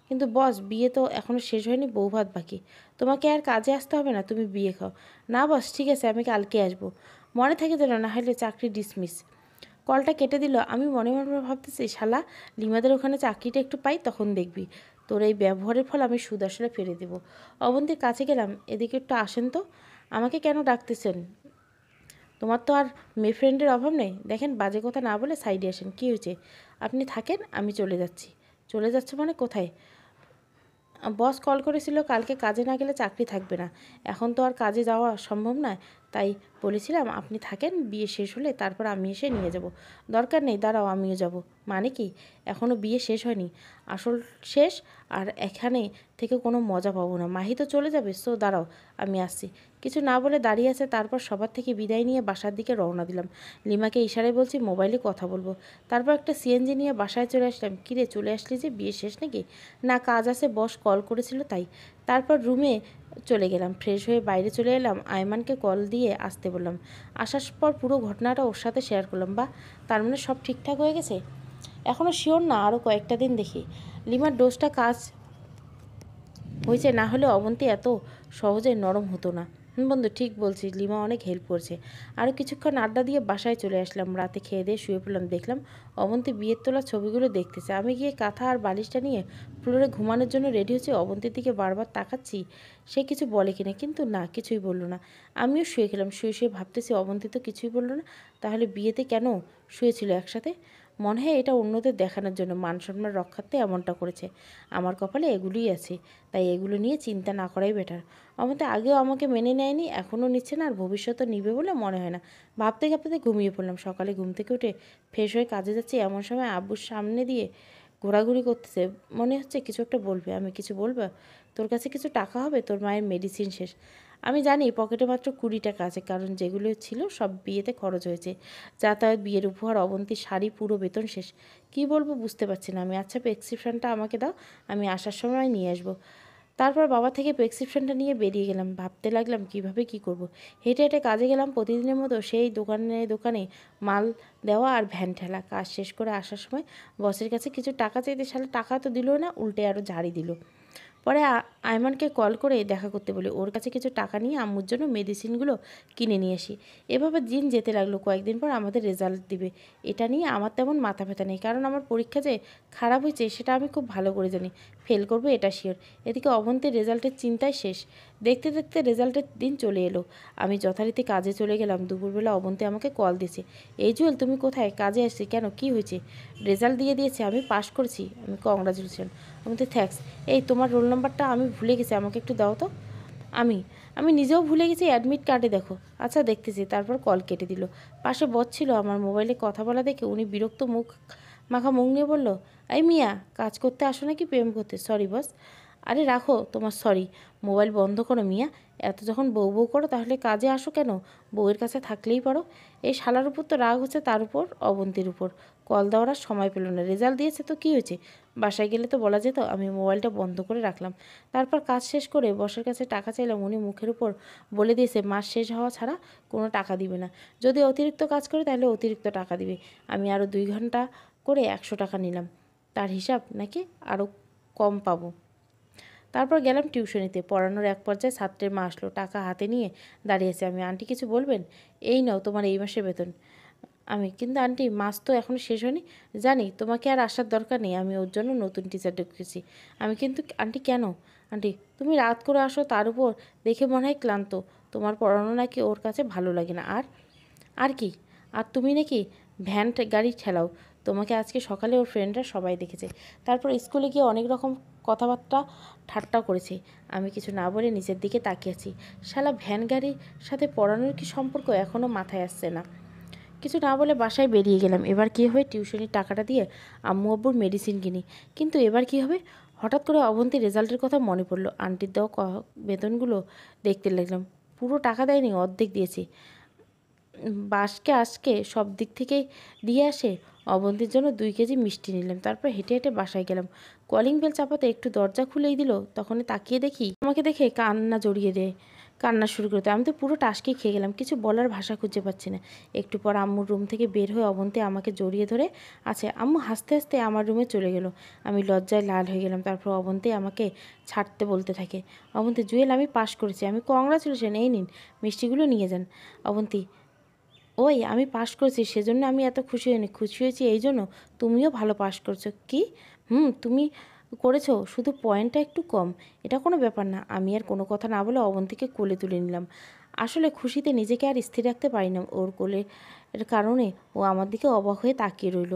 Speaker 2: কিন্তু বস, বিয়ে তো এখনও শেষ হয়নি, বৌভাত বাকি। তোমাকে আর কাজে আসতে হবে না, তুমি বিয়ে খাও। না বস, ঠিক আছে, আমি কালকে আসবো। মনে থাকে যেন, না হলে চাকরি ডিসমিস। কলটা কেটে দিল। আমি মনে মনে ভাবতেছি, শালা লিমাদের ওখানে চাকরিটা একটু পাই, তখন দেখবি তোর এই ব্যবহারের ফল আমি সুদ আসলে ফেলে দেবো। অবন্তীর কাছে গেলাম। এদিকে একটু আসেন তো। আমাকে কেন ডাকতেছেন? তোমার তো আর মেয়ে ফ্রেন্ডের অভাব নেই। দেখেন, বাজে কথা না বলে সাইডে আসেন। কী হয়েছে? আপনি থাকেন, আমি চলে যাচ্ছি। চলে যাচ্ছে মানে কোথায়? বস কল করেছিল, কালকে কাজে না গেলে চাকরি থাকবে না। এখন তো আর কাজে যাওয়া সম্ভব নয়, তাই বলেছিলাম আপনি থাকেন, বিয়ে শেষ হলে তারপর আমি এসে নিয়ে যাব। দরকার নেই, দাঁড়াও, আমিও যাব। মানে কি? এখনও বিয়ে শেষ হয়নি। আসল শেষ। আর এখানে থেকে কোনো মজা পাবো না। মাহি তো চলে যাবে, সো দাঁড়াও, আমি আসছি। কিছু না বলে দাঁড়িয়ে আছে। তারপর সবার থেকে বিদায় নিয়ে বাসার দিকে রওনা দিলাম। লিমাকে ইশারায় বলছি মোবাইলে কথা বলবো। তারপর একটা সিএনজি নিয়ে বাসায় চলে আসলাম। কিরে, চলে আসলি যে? বিয়ে শেষ নাকি? না, কাজ আছে, বস কল করেছিল তাই। তারপর রুমে চলে গেলাম। ফ্রেশ হয়ে বাইরে চলে এলাম। আয়মানকে কল দিয়ে আসতে বললাম। আসার পর পুরো ঘটনাটা ওর সাথে শেয়ার করলাম। বা তার মানে সব ঠিকঠাক হয়ে গেছে? এখনও শিওর না, আরও কয়েকটা দিন দেখি। লিমার ডোজটা কাজ হয়েছে, না হলে অবন্তী এত সহজে নরম হতো না। বন্ধু, ঠিক বলছিস, লিমা অনেক হেল্প করছে। আরও কিছুক্ষণ আড্ডা দিয়ে বাসায় চলে আসলাম। রাতে খেয়ে দিয়ে শুয়ে পড়লাম। দেখলাম অবন্তী বিয়ের তোলা ছবিগুলো দেখতেছে। আমি গিয়ে কাঁথা আর বালিশটা নিয়ে ফ্লোরে ঘুমানোর জন্য রেডি হচ্ছে। অবন্তীর দিকে বারবার তাকাচ্ছি সে কিছু বলে কিনা, কিন্তু না, কিছুই বললো না। আমিও শুয়ে গেলাম। শুয়ে শুয়ে ভাবতেছি, অবন্তী তো কিছুই বললো না, তাহলে বিয়েতে কেন শুয়েছিল একসাথে? মনে হয় এটা অন্যদের দেখানোর জন্য, মান সম্মান রক্ষার্থে এমনটা করেছে। আমার কপালে এগুলোই আছে, তাই এগুলো নিয়ে চিন্তা না করাই বেটার। অমতে আগেও আমাকে মেনে নেয়নি, এখনও নিচ্ছে না, আর ভবিষ্যতে নিবে বলে মনে হয় না। ভাবতে ভাবতে ঘুমিয়ে পড়লাম। সকালে ঘুম থেকে উঠে ফ্রেশ হয়ে কাজে যাচ্ছি, এমন সময় আব্বুর সামনে দিয়ে ঘোরাঘুরি করতেছে। মনে হচ্ছে কিছু একটা বলবে। আমি কিছু বলবো? তোর কাছে কিছু টাকা হবে? তোর মায়ের মেডিসিন শেষ। আমি জানি পকেটে মাত্র 20 টাকা আছে, কারণ যেগুলো ছিল সব বিয়েতে খরচ হয়েছে। যাতায়াত, বিয়ের উপহার, অবন্তীর শাড়ি, পুরো বেতন শেষ। কি বলবো বুঝতে পারছি না আমি। আচ্ছা, প্রেসক্রিপশনটা আমাকে দাও, আমি আসার সময় নিয়ে আসবো। তারপর বাবা থেকে প্রেসক্রিপশনটা নিয়ে বেরিয়ে গেলাম। ভাবতে লাগলাম কিভাবে কি করব। হেঁটে হেঁটে কাজে গেলাম প্রতিদিনের মতো। সেই দোকানে দোকানে মাল দেওয়া আর ভ্যান ঠেলা। কাজ শেষ করে আসার সময় বসের কাছে কিছু টাকা চাইতে, শালা টাকা তো দিল না, উল্টে আরও ঝাড়ি দিল। পরে আয়মানকে কল করে দেখা করতে বলি, ওর কাছে কিছু টাকা নিয়ে আম্মুর জন্য মেডিসিনগুলো কিনে নিয়ে আসি। এভাবে দিন যেতে লাগলো। কয়েকদিন পর আমাদের রেজাল্ট দিবে। এটা নিয়ে আমার তেমন মাথা ব্যথা নেই, কারণ আমার পরীক্ষা যে খারাপ হয়েছে সেটা আমি খুব ভালো করে জানি। ফেল করবো এটা শিওর। এদিকে অবন্তীর রেজাল্টের চিন্তায় শেষ। দেখতে দেখতে রেজাল্টের দিন চলে এলো। আমি যথারীতি কাজে চলে গেলাম। দুপুরবেলা অবন্তী আমাকে কল দিয়েছে, এই জুয়েল তুমি কোথায়? কাজে আসছি। কেন, কি হয়েছে? রেজাল্ট দিয়ে দিয়েছে, আমি পাস করেছি। আমি কংগ্রাচুলেশন। অবন্তী থ্যাঙ্কস। এই তোমার রোল নাম্বারটা আমি ভুলে গেছি, আমাকে একটু দাও তো। আমি আমি নিজেও ভুলে গেছি, অ্যাডমিট কার্ডে দেখো। আচ্ছা দেখতেছি। তারপর কল কেটে দিল। পাশে বস ছিল, আমার মোবাইলে কথা বলা দেখে উনি বিরক্ত মুখ মাখা মুখ নিয়ে বলল, এই মিয়া, কাজ করতে আসো নাকি প্রেম করতে? Sorry boss. আরে রাখো তোমার সরি, মোবাইল বন্ধ করো মিয়া। এত যখন বউ বউ করো তাহলে কাজে আসো কেন? বউয়ের কাছে থাকলেই পারো। এই শালার উপর তো রাগ হচ্ছে, তার উপর অবন্তীর উপর। কল দেওয়ার আর সময় পেল না। রেজাল্ট দিয়েছে তো কী হয়েছে? বাসায় গেলে তো বলা যেত। আমি মোবাইলটা বন্ধ করে রাখলাম। তারপর কাজ শেষ করে বসের কাছে টাকা চাইলাম। উনি মুখের উপর বলে দিয়েছে মাস শেষ হওয়া ছাড়া কোনো টাকা দিবে না। যদি অতিরিক্ত কাজ করে তাহলে অতিরিক্ত টাকা দিবে। আমি আরও 2 ঘন্টা করে 100 টাকা নিলাম। তার হিসাব নাকি আরও কম পাবো। তারপর গেলাম টিউশনিতে। পড়ানোর এক পর্যায়ে ছাত্রের মা আসলো, টাকা হাতে নিয়ে দাঁড়িয়েছে। আমি, আন্টি কিছু বলবেন? এই নাও তোমার এই মাসের বেতন। আমি, কিন্তু আন্টি মাস তো এখনও শেষ হয়নি। জানি, তোমাকে আর আসার দরকার নেই, আমি ওর জন্য নতুন টিচার ঢুকেছি। আমি, কিন্তু আন্টি কেন? আন্টি, তুমি রাত করে আসো, তার উপর দেখে মনে হয় ক্লান্ত। তোমার পড়ানো নাকি ওর কাছে ভালো লাগে না। আর আর কি? আর তুমি নাকি ভ্যান গাড়ি ঠেলাও। তোমাকে আজকে সকালে ওর ফ্রেন্ডরা সবাই দেখেছে। তারপর স্কুলে গিয়ে অনেক রকম কথাবার্তা ঠাট্টা করেছে। আমি কিছু না বলে নিচের দিকে তাকিয়েছি। শালা ভ্যান গাড়ির সাথে পড়ানোর কি সম্পর্ক এখনও মাথায় আসছে না। কিছু না বলে বাসায় বেরিয়ে গেলাম। এবার কী হবে? টিউশনির টাকাটা দিয়ে আম্মু আব্বুর মেডিসিন কিনি। কিন্তু এবার কি হবে? হঠাৎ করে অবন্তীর রেজাল্টের কথা মনে পড়লো। আন্টির দেওয়া বেতনগুলো দেখতে লাগলাম। পুরো টাকা দেয়নি, অর্ধেক দিয়েছি। বাসকে আজকে সব দিক থেকেই দিয়ে আসে। অবন্তীর জন্য 2 কেজি মিষ্টি নিলাম। তারপর হেঁটে হেঁটে বাসায় গেলাম। কলিং বেল চাপাতে একটু দরজা খুলেই দিল। তখনই তাকিয়ে দেখি আমাকে দেখে কান্না জড়িয়ে দেয়, কান্না শুরু করতে। আমি তো পুরো টাসকি খেয়ে গেলাম, কিছু বলার ভাষা খুঁজে পাচ্ছি না। একটু পর আম্মুর রুম থেকে বের হয়ে অবন্তী আমাকে জড়িয়ে ধরে আছে। আম্মু হাসতে হাসতে আমার রুমে চলে গেল। আমি লজ্জায় লাল হয়ে গেলাম। তারপর অবন্তী আমাকে ছাড়তে বলতে থাকে। অবন্তী, জুয়েল আমি পাশ করেছি। আমি, কংগ্রাচুলেশন, এই নিন মিষ্টিগুলো নিয়ে যান। অবন্তী, ওই আমি পাশ করেছি সেজন্য আমি এত খুশি হইনি, খুশি হয়েছি এই জন্য তুমিও ভালো পাশ করছো। কি? তুমি করেছো, শুধু পয়েন্টটা একটু কম। এটা কোনো ব্যাপার না। আমি আর কোনো কথা না বলে অবন্তীকে কোলে তুলে নিলাম। আসলে খুশিতে নিজেকে আর স্থির রাখতে পারি না। ওর কোলে এর কারণে ও আমার দিকে অবাক হয়ে তাকিয়ে রইল।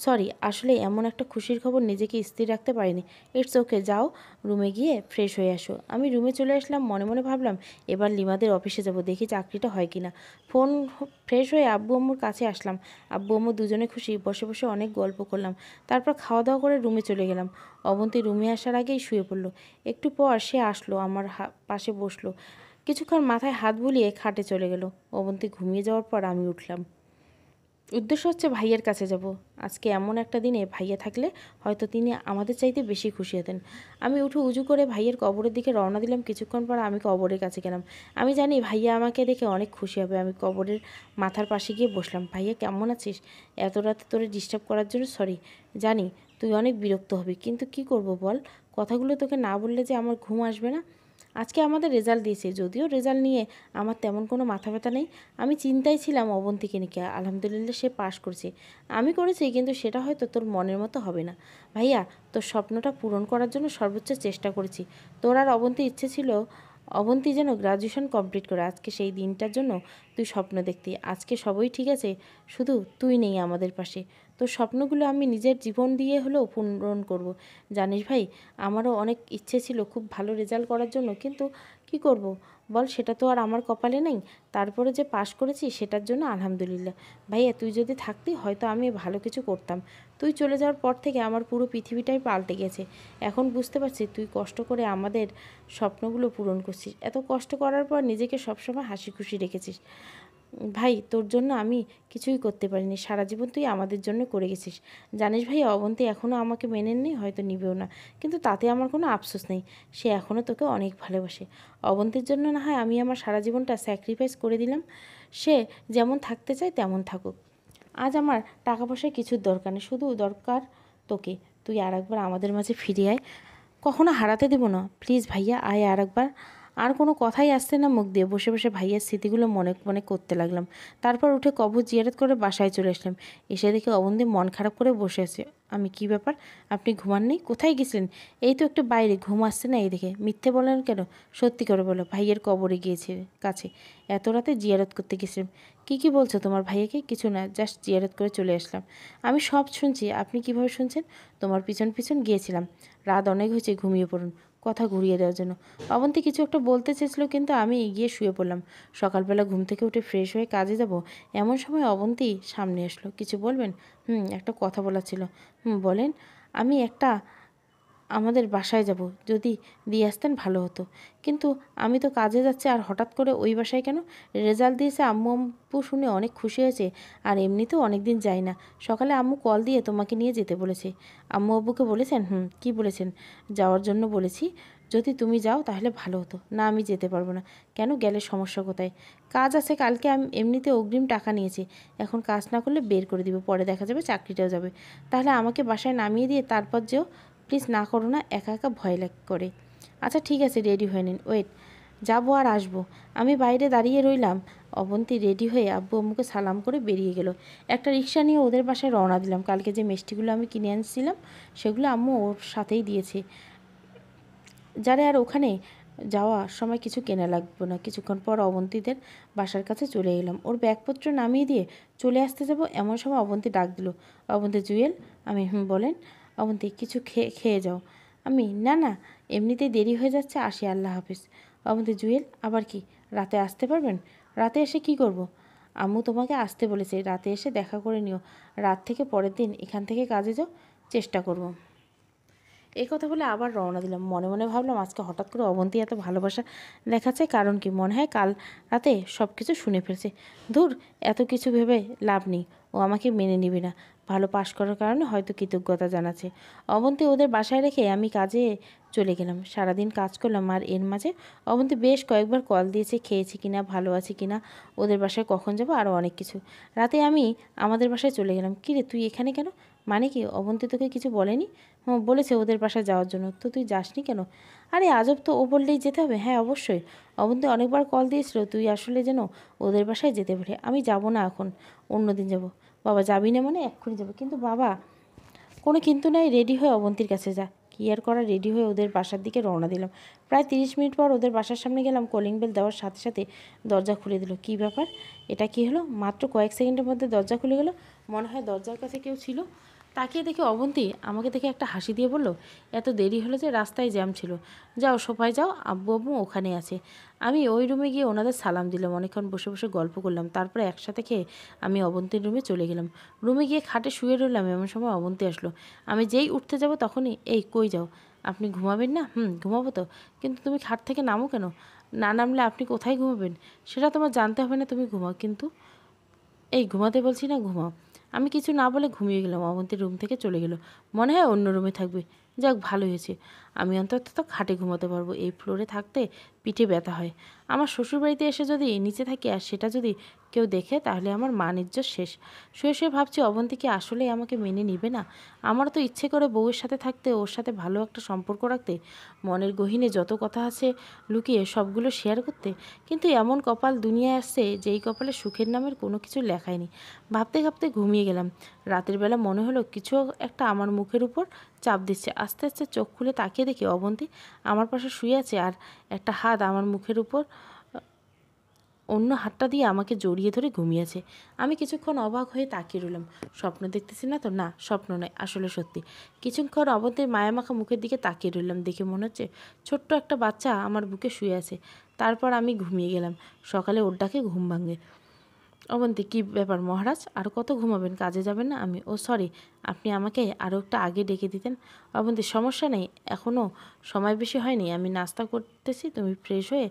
Speaker 2: সরি, আসলে এমন একটা খুশির খবর নিজেকে স্থির রাখতে পারিনি। ইটস ওকে, যাও রুমে গিয়ে ফ্রেশ হয়ে আসো। আমি রুমে চলে আসলাম। মনে মনে ভাবলাম এবার লিমাদের অফিসে যাব, দেখি চাকরিটা হয় কিনা। ফ্রেশ হয়ে আব্বু আম্মুর কাছে আসলাম। আব্বু আম্মু দুজনে খুশি। বসে বসে অনেক গল্প করলাম। তারপর খাওয়া দাওয়া করে রুমে চলে গেলাম। অবন্তী রুমে আসার আগেই শুয়ে পড়ল। একটু পর সে আসলো, আমার পাশে বসলো। কিছুক্ষণ মাথায় হাত বুলিয়ে খাটে চলে গেল। অবন্তী ঘুমিয়ে যাওয়ার পর আমি উঠলাম। উদ্দেশ্য হচ্ছে ভাইয়ের কাছে যাব। আজকে এমন একটা দিনে ভাইয়া থাকলে হয়তো তিনি আমাদের চাইতে বেশি খুশি হতেন। আমি উঠে উজু করে ভাইয়ের কবরের দিকে রওনা দিলাম। কিছুক্ষণ পর আমি কবরের কাছে গেলাম। আমি জানি ভাইয়া আমাকে দেখে অনেক খুশি হবে। আমি কবরের মাথার পাশে গিয়ে বসলাম। ভাইয়া কেমন আছিস? এত রাতে তোরে ডিস্টার্ব করার জন্য সরি। জানি তুই অনেক বিরক্ত হবি, কিন্তু কি করব বল? কথাগুলো তোকে না বললে যে আমার ঘুম আসবে না। আজকে আমাদের রেজাল্ট দিয়েছে, যদিও রেজাল্ট নিয়ে আমার তেমন কোনো মাথা ব্যথা নেই। আমি চিন্তায় ছিলাম অবন্তীকে নিয়ে। আলহামদুলিল্লাহ সে পাশ করেছে। আমি করেছি, কিন্তু সেটা হয়তো তোর মনের মতো হবে না। ভাইয়া, তোর স্বপ্নটা পূরণ করার জন্য সর্বোচ্চ চেষ্টা করেছি। তোর আর অবন্তীর ইচ্ছে ছিল অবন্তী যেন গ্রাজুয়েশন কমপ্লিট করে। আজকে সেই দিনটার জন্য তুই স্বপ্ন দেখতি। আজকে সবই ঠিক আছে, শুধু তুই নেই আমাদের পাশে। তোর স্বপ্নগুলো আমি নিজের জীবন দিয়ে হলেও পূরণ করব। জানিস ভাই, আমারও অনেক ইচ্ছে ছিল খুব ভালো রেজাল্ট করার জন্য, কিন্তু কি করব বল, সেটা তো আর আমার কপালে নেই। তারপরে যে পাশ করেছি সেটার জন্য আলহামদুলিল্লাহ। ভাইয়া, তুই যদি থাকতি হয়তো আমি ভালো কিছু করতাম। তুই চলে যাওয়ার পর থেকে আমার পুরো পৃথিবীটাই পাল্টে গেছে। এখন বুঝতে পারছি তুই কষ্ট করে আমাদের স্বপ্নগুলো পূরণ করছিস। এত কষ্ট করার পর নিজেকে সবসময় হাসি খুশি রেখেছিস। ভাই, তোর জন্য আমি কিছুই করতে পারিনি। সারা জীবন তুই আমাদের জন্য করে গেছিস। জানিস ভাই, অবন্তী এখনও আমাকে মেনে নেই, হয়তো নিবেও না, কিন্তু তাতে আমার কোনো আফসোস নেই। সে এখনও তোকে অনেক ভালোবাসে। অবন্তীর জন্য না হয় আমি আমার সারা জীবনটা স্যাক্রিফাইস করে দিলাম। সে যেমন থাকতে চায় তেমন থাকুক। আজ আমার টাকা পয়সার কিছুর দরকার নেই, শুধু দরকার তোকে। তুই আর একবার আমাদের মাঝে ফিরে আয়। কখনো হারাতে দেবো না। প্লিজ ভাইয়া আয় আর একবার। আর কোনো কথাই আসছে না মুখ দিয়ে। বসে বসে ভাইয়ার স্মৃতিগুলো মনে মনে করতে লাগলাম। তারপর উঠে কবর জিয়ারত করে বাসায় চলে আসলাম। এসে দেখে অবন্তী মন খারাপ করে বসে আছে। আমি কি ব্যাপার, আপনি ঘুমাননি? কোথায় গেছিলেন? এই তো একটু বাইরে। ঘুম আসছে না এই দেখে? মিথ্যে বলেন কেন? সত্যি করে বলো। ভাইয়ের কবরে গিয়েছে কাছে। এত রাতে জিয়ারত করতে গেছিলাম। কি বলছো তোমার ভাইয়াকে? কিছু না, জাস্ট জিয়ারত করে চলে আসলাম। আমি সব শুনছি। আপনি কিভাবে শুনছেন? তোমার পিছন পিছন গিয়েছিলাম। রাত অনেক হয়েছে, ঘুমিয়ে পড়ুন। কথা ঘুরিয়ে দেওয়ার জন্য অবন্তী কিছু একটা বলতে চেয়েছিল, কিন্তু আমি এগিয়ে শুয়ে পড়লাম। সকালবেলা ঘুম থেকে উঠে ফ্রেশ হয়ে কাজে যাব, এমন সময় অবন্তী সামনে আসলো। কিছু বলবেন? একটা কথা বলা ছিল। বলেন। আমি আমাদের বাসায় যাব, যদি দিয়ে আসতেন ভালো হতো। কিন্তু আমি তো কাজে যাচ্ছি, আর হঠাৎ করে ওই বাসায় কেন? রেজাল্ট দিয়েছে আম্মু আব্বু শুনে অনেক খুশি হয়েছে, আর এমনিতেও অনেক দিন যাই না। সকালে আম্মু কল দিয়ে তোমাকে নিয়ে যেতে বলেছে। আম্মু আব্বুকে বলেছেন? কি বলেছেন? যাওয়ার জন্য বলেছি। যদি তুমি যাও তাহলে ভালো হতো। না, আমি যেতে পারবো না। কেন? গেলে সমস্যা কোথায়? কাজ আছে কালকে। আমি এমনিতে অগ্রিম টাকা নিয়েছি, এখন কাজ না করলে বের করে দিবে, পরে দেখা যাবে চাকরিটাও যাবে। তাহলে আমাকে বাসায় নামিয়ে দিয়ে তারপর যেও। প্লিজ না করো না, একা একা ভয় করে। আচ্ছা ঠিক আছে, রেডি হয়ে নিন। ওয়েট, যাবো আর আসবো। আমি বাইরে দাঁড়িয়ে রইলাম। অবন্তী রেডি হয়ে আব্বু আম্মুকে সালাম করে বেরিয়ে গেল। একটা রিক্সা নিয়ে ওদের বাসায় রওনা দিলাম। কালকে যে মিষ্টিগুলো আমি কিনে আনছিলাম সেগুলো আম্মু ওর সাথেই দিয়েছে, যারে আর ওখানে যাওয়া সময় কিছু কেনা লাগবে না। কিছুক্ষণ পর অবন্তীদের বাসার কাছে চলে এলাম। ওর ব্যাগপত্র নামিয়ে দিয়ে চলে আসতে যাব, এমন সময় অবন্তী ডাক দিল। অবন্তী, জুয়েল। আমি বলেন। অবন্তী, কিছু খেয়ে যাও। আমি না না, এমনিতেই দেরি হয়ে যাচ্ছে, আসি, আল্লাহ হাফিজ। অবন্তী, জুয়েল আবার কি? রাতে আসতে পারবেন? রাতে এসে কি করব? আম্মু তোমাকে আসতে বলেছে, রাতে এসে দেখা করে নিও। রাত থেকে পরের দিন এখান থেকে কাজে যাও, চেষ্টা করব। এই কথা বলে আবার রওনা দিলাম। মনে মনে ভাবলাম, আজকে হঠাৎ করে অবন্তী এত ভালোবাসা দেখাচ্ছে, কারণ কি? মনে হয় কাল রাতে সব কিছু শুনে ফেলছে। ধুর, এত কিছু ভেবে লাভ নেই। ও আমাকে মেনে নেবে না। ভালো পাশ করার কারণে হয়তো কৃতজ্ঞতা জানাচ্ছে। অবন্তী ওদের বাসায় রেখে আমি কাজে চলে গেলাম। সারাদিন কাজ করলাম, আর এর মাঝে অবন্তী বেশ কয়েকবার কল দিয়েছে, খেয়েছি কিনা, ভালো আছে কিনা, ওদের বাসায় কখন যাব, আরও অনেক কিছু। রাতে আমি আমাদের বাসায় চলে গেলাম। কিরে, তুই এখানে কেন? মানে কি, অবন্তী তোকে কিছু বলেনি? বলেছে ওদের বাসায় যাওয়ার জন্য। তো তুই যাসনি কেন? আরে আজব তো, ও বললেই যেতে হবে। হ্যাঁ অবশ্যই, অবন্তী অনেকবার কল দিয়েছিল, তুই আসলে যেন ওদের বাসায় যেতে পারে। আমি যাব না এখন, অন্য দিন যাব। বাবা, যাবি না মানে? এক্ষুনি যাবো। কিন্তু বাবা। কোনো কিন্তু নাই, রেডি হয়ে অবন্তীর কাছে যা। কি আর করা, রেডি হয়ে ওদের বাসার দিকে রওনা দিলাম। প্রায় 30 মিনিট পর ওদের বাসার সামনে গেলাম। কলিং বেল দেওয়ার সাথে সাথে দরজা খুলে দিল। কি ব্যাপার, এটা কি হলো? মাত্র কয়েক সেকেন্ডের মধ্যে দরজা খুলে গেল। মনে হয় দরজার কাছে কেউ ছিল। তাকিয়ে দেখে অবন্তী আমাকে দেখে একটা হাসি দিয়ে বলল, এত দেরি হলো যে? রাস্তায় জ্যাম ছিল। যাও সোফায় যাও, আব্বু আম্মু ওখানে আছে। আমি ওই রুমে গিয়ে ওনাদের সালাম দিলাম। অনেকক্ষণ বসে বসে গল্প করলাম। তারপরে একসাথে খেয়ে আমি অবন্তীর রুমে চলে গেলাম। রুমে গিয়ে খাটে শুয়ে রইলাম। এমন সময় অবন্তী আসলো। আমি যেই উঠতে যাব তখনই, এই কই যাও? আপনি ঘুমাবেন না? ঘুমাবো তো, কিন্তু তুমি খাট থেকে নামো কেন? না নামলে আপনি কোথায় ঘুমাবেন সেটা তোমার জানতে হবে না, তুমি ঘুমাও। কিন্তু এই ঘুমাতে বলছি না, ঘুমাও। আমি কিছু না বলে ঘুমিয়ে গেলাম। অবন্তী রুম থেকে চলে গেল। মনে হয় অন্য রুমে থাকবে। যাক, ভালো হয়েছে। আমি অন্তত তো খাটে ঘুমাতে পারবো। এই ফ্লোরে থাকতে পিঠে ব্যথা হয়। আমার শ্বশুরবাড়িতে এসে যদি নিচে থাকি, আর সেটা যদি কেউ দেখে, তাহলে আমার মান ইজ্জত শেষ। শুয়ে শুয়ে ভাবছি, অবন্তী কি আসলেই আমাকে মেনে নিবে না? আমারও তো ইচ্ছে করে বউয়ের সাথে থাকতে, ওর সাথে ভালো একটা সম্পর্ক রাখতে, মনের গহীনে যত কথা আছে লুকিয়ে সবগুলো শেয়ার করতে। কিন্তু এমন কপাল দুনিয়ায় আসছে, যেই কপালে সুখের নামের কোনো কিছু লেখাই নেই। ভাবতে ভাবতে ঘুমিয়ে গেলাম। রাতের বেলা মনে হলো কিছু একটা আমার মুখের উপর চাপ দিচ্ছে। আস্তে আস্তে চোখ খুলে তাকিয়ে দেখি অবন্তী আমার পাশে শুয়ে আছে, আর একটা হাত আমার মুখের উপর অন্য হাতটা দিয়ে আমাকে জড়িয়ে ধরে ঘুমিয়েছে। আমি কিছুক্ষণ অবাক হয়ে তাকিয়ে রইলাম। স্বপ্ন দেখতেছি না তো? না, স্বপ্ন নয়, আসলে সত্যি। কিছুক্ষণ অবন্তীর মায়ামাখা মুখের দিকে তাকিয়ে রইলাম। দেখে মনে হচ্ছে ছোট্ট একটা বাচ্চা আমার বুকে শুয়ে আছে। তারপর আমি ঘুমিয়ে গেলাম। সকালে ওর ডাকে ঘুম ভাঙে। অবন্তী, কী ব্যাপার মহারাজ, আর কত ঘুমাবেন? কাজে যাবেন না? আমি, ও সরি, আপনি আমাকে আরও একটা আগে ডেকে দিতেন। অবন্তী, সমস্যা নেই, এখনও সময় বেশি হয়নি। আমি নাস্তা করতেছি, তুমি ফ্রেশ হয়ে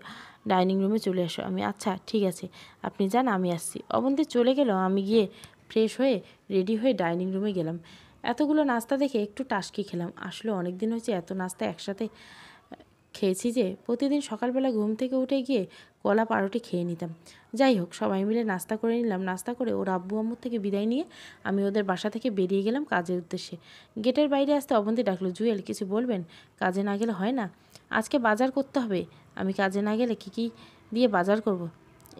Speaker 2: ডাইনিং রুমে চলে আসো। আমি, আচ্ছা ঠিক আছে, আপনি যান, আমি আসছি। অবন্তী চলে গেল। আমি গিয়ে ফ্রেশ হয়ে রেডি হয়ে ডাইনিং রুমে গেলাম। এতগুলো নাস্তা দেখে একটু টাসকি খেলাম। আসলে অনেক দিন হয়েছে এত নাস্তা একসাথে খেয়েছি যে প্রতিদিন সকালবেলা ঘুম থেকে উঠে গিয়ে কলা পাউরুটি খেয়ে নিতাম। যাই হোক, সবাই মিলে নাস্তা করে নিলাম। নাস্তা করে ওর আব্বু আম্মুর থেকে বিদায় নিয়ে আমি ওদের বাসা থেকে বেরিয়ে গেলাম কাজের উদ্দেশ্যে। গেটের বাইরে আসতে অবন্তী ডাকলো, জুয়েল কিছু বলবেন? কাজে না গেলে হয় না? আজকে বাজার করতে হবে। আমি কাজে না গেলে কী দিয়ে বাজার করব?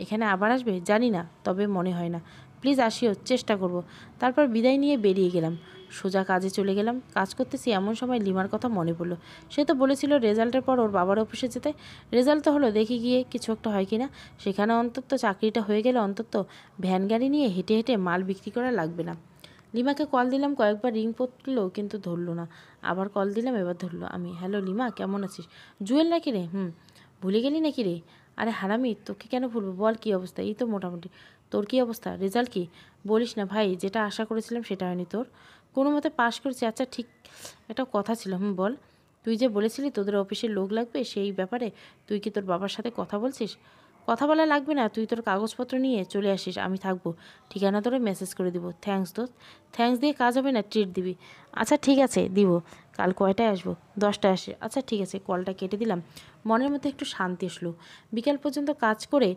Speaker 2: এখানে আবার আসবে জানি না, তবে মনে হয় না। প্লিজ আসিও, চেষ্টা করব। তারপর বিদায় নিয়ে বেরিয়ে গেলাম। সোজা কাজে চলে গেলাম। কাজ করতেছি এমন সময় লিমার কথা মনে পড়লো। সে তো বলেছিল রেজাল্টের পর ওর বাবার অফিসে যেতে। রেজাল্ট তো হলো, দেখি গিয়ে কিছু একটা হয় কি না। সেখানে অন্তত চাকরিটা হয়ে গেলে অন্তত ভ্যান গাড়ি নিয়ে হেঁটে হেঁটে মাল বিক্রি করা লাগবে না। লিমাকে কল দিলাম, কয়েকবার রিং পড়লো কিন্তু ধরলো না। আবার কল দিলাম, এবার ধরলো। আমি, হ্যালো লিমা, কেমন আছিস? জুয়েল নাকি রে? ভুলে গেলি নাকি রে? আরে হারামি, তোকে কেন ভুলবো? বল কী অবস্থা? এই তো মোটামুটি। তোর কী অবস্থা? রেজাল্ট কি? বলিস না ভাই, যেটা আশা করেছিলাম সেটা হয়নি। তোর? কোনো মতে পাশ করেছি। আচ্ছা ঠিক, একটা কথা ছিল। বল। তুই যে বলেছিলি তোদের অফিসের লোক লাগবে, সেই ব্যাপারে তুই কি তোর বাবার সাথে কথা বলছিস? কথা বলা লাগবে না, তুই তোর কাগজপত্র নিয়ে চলে আসিস, আমি থাকবো। ঠিকানা তোরে মেসেজ করে দিব। থ্যাঙ্কস দোস্ত। থ্যাঙ্কস দিয়ে কাজ হবে না, ট্রিট দিবি। আচ্ছা ঠিক আছে, দিব। কাল কয়টায় আসবো? 10টায় আসে। আচ্ছা ঠিক আছে। কলটা কেটে দিলাম। মনের মধ্যে একটু শান্তি আসলো। বিকাল পর্যন্ত কাজ করে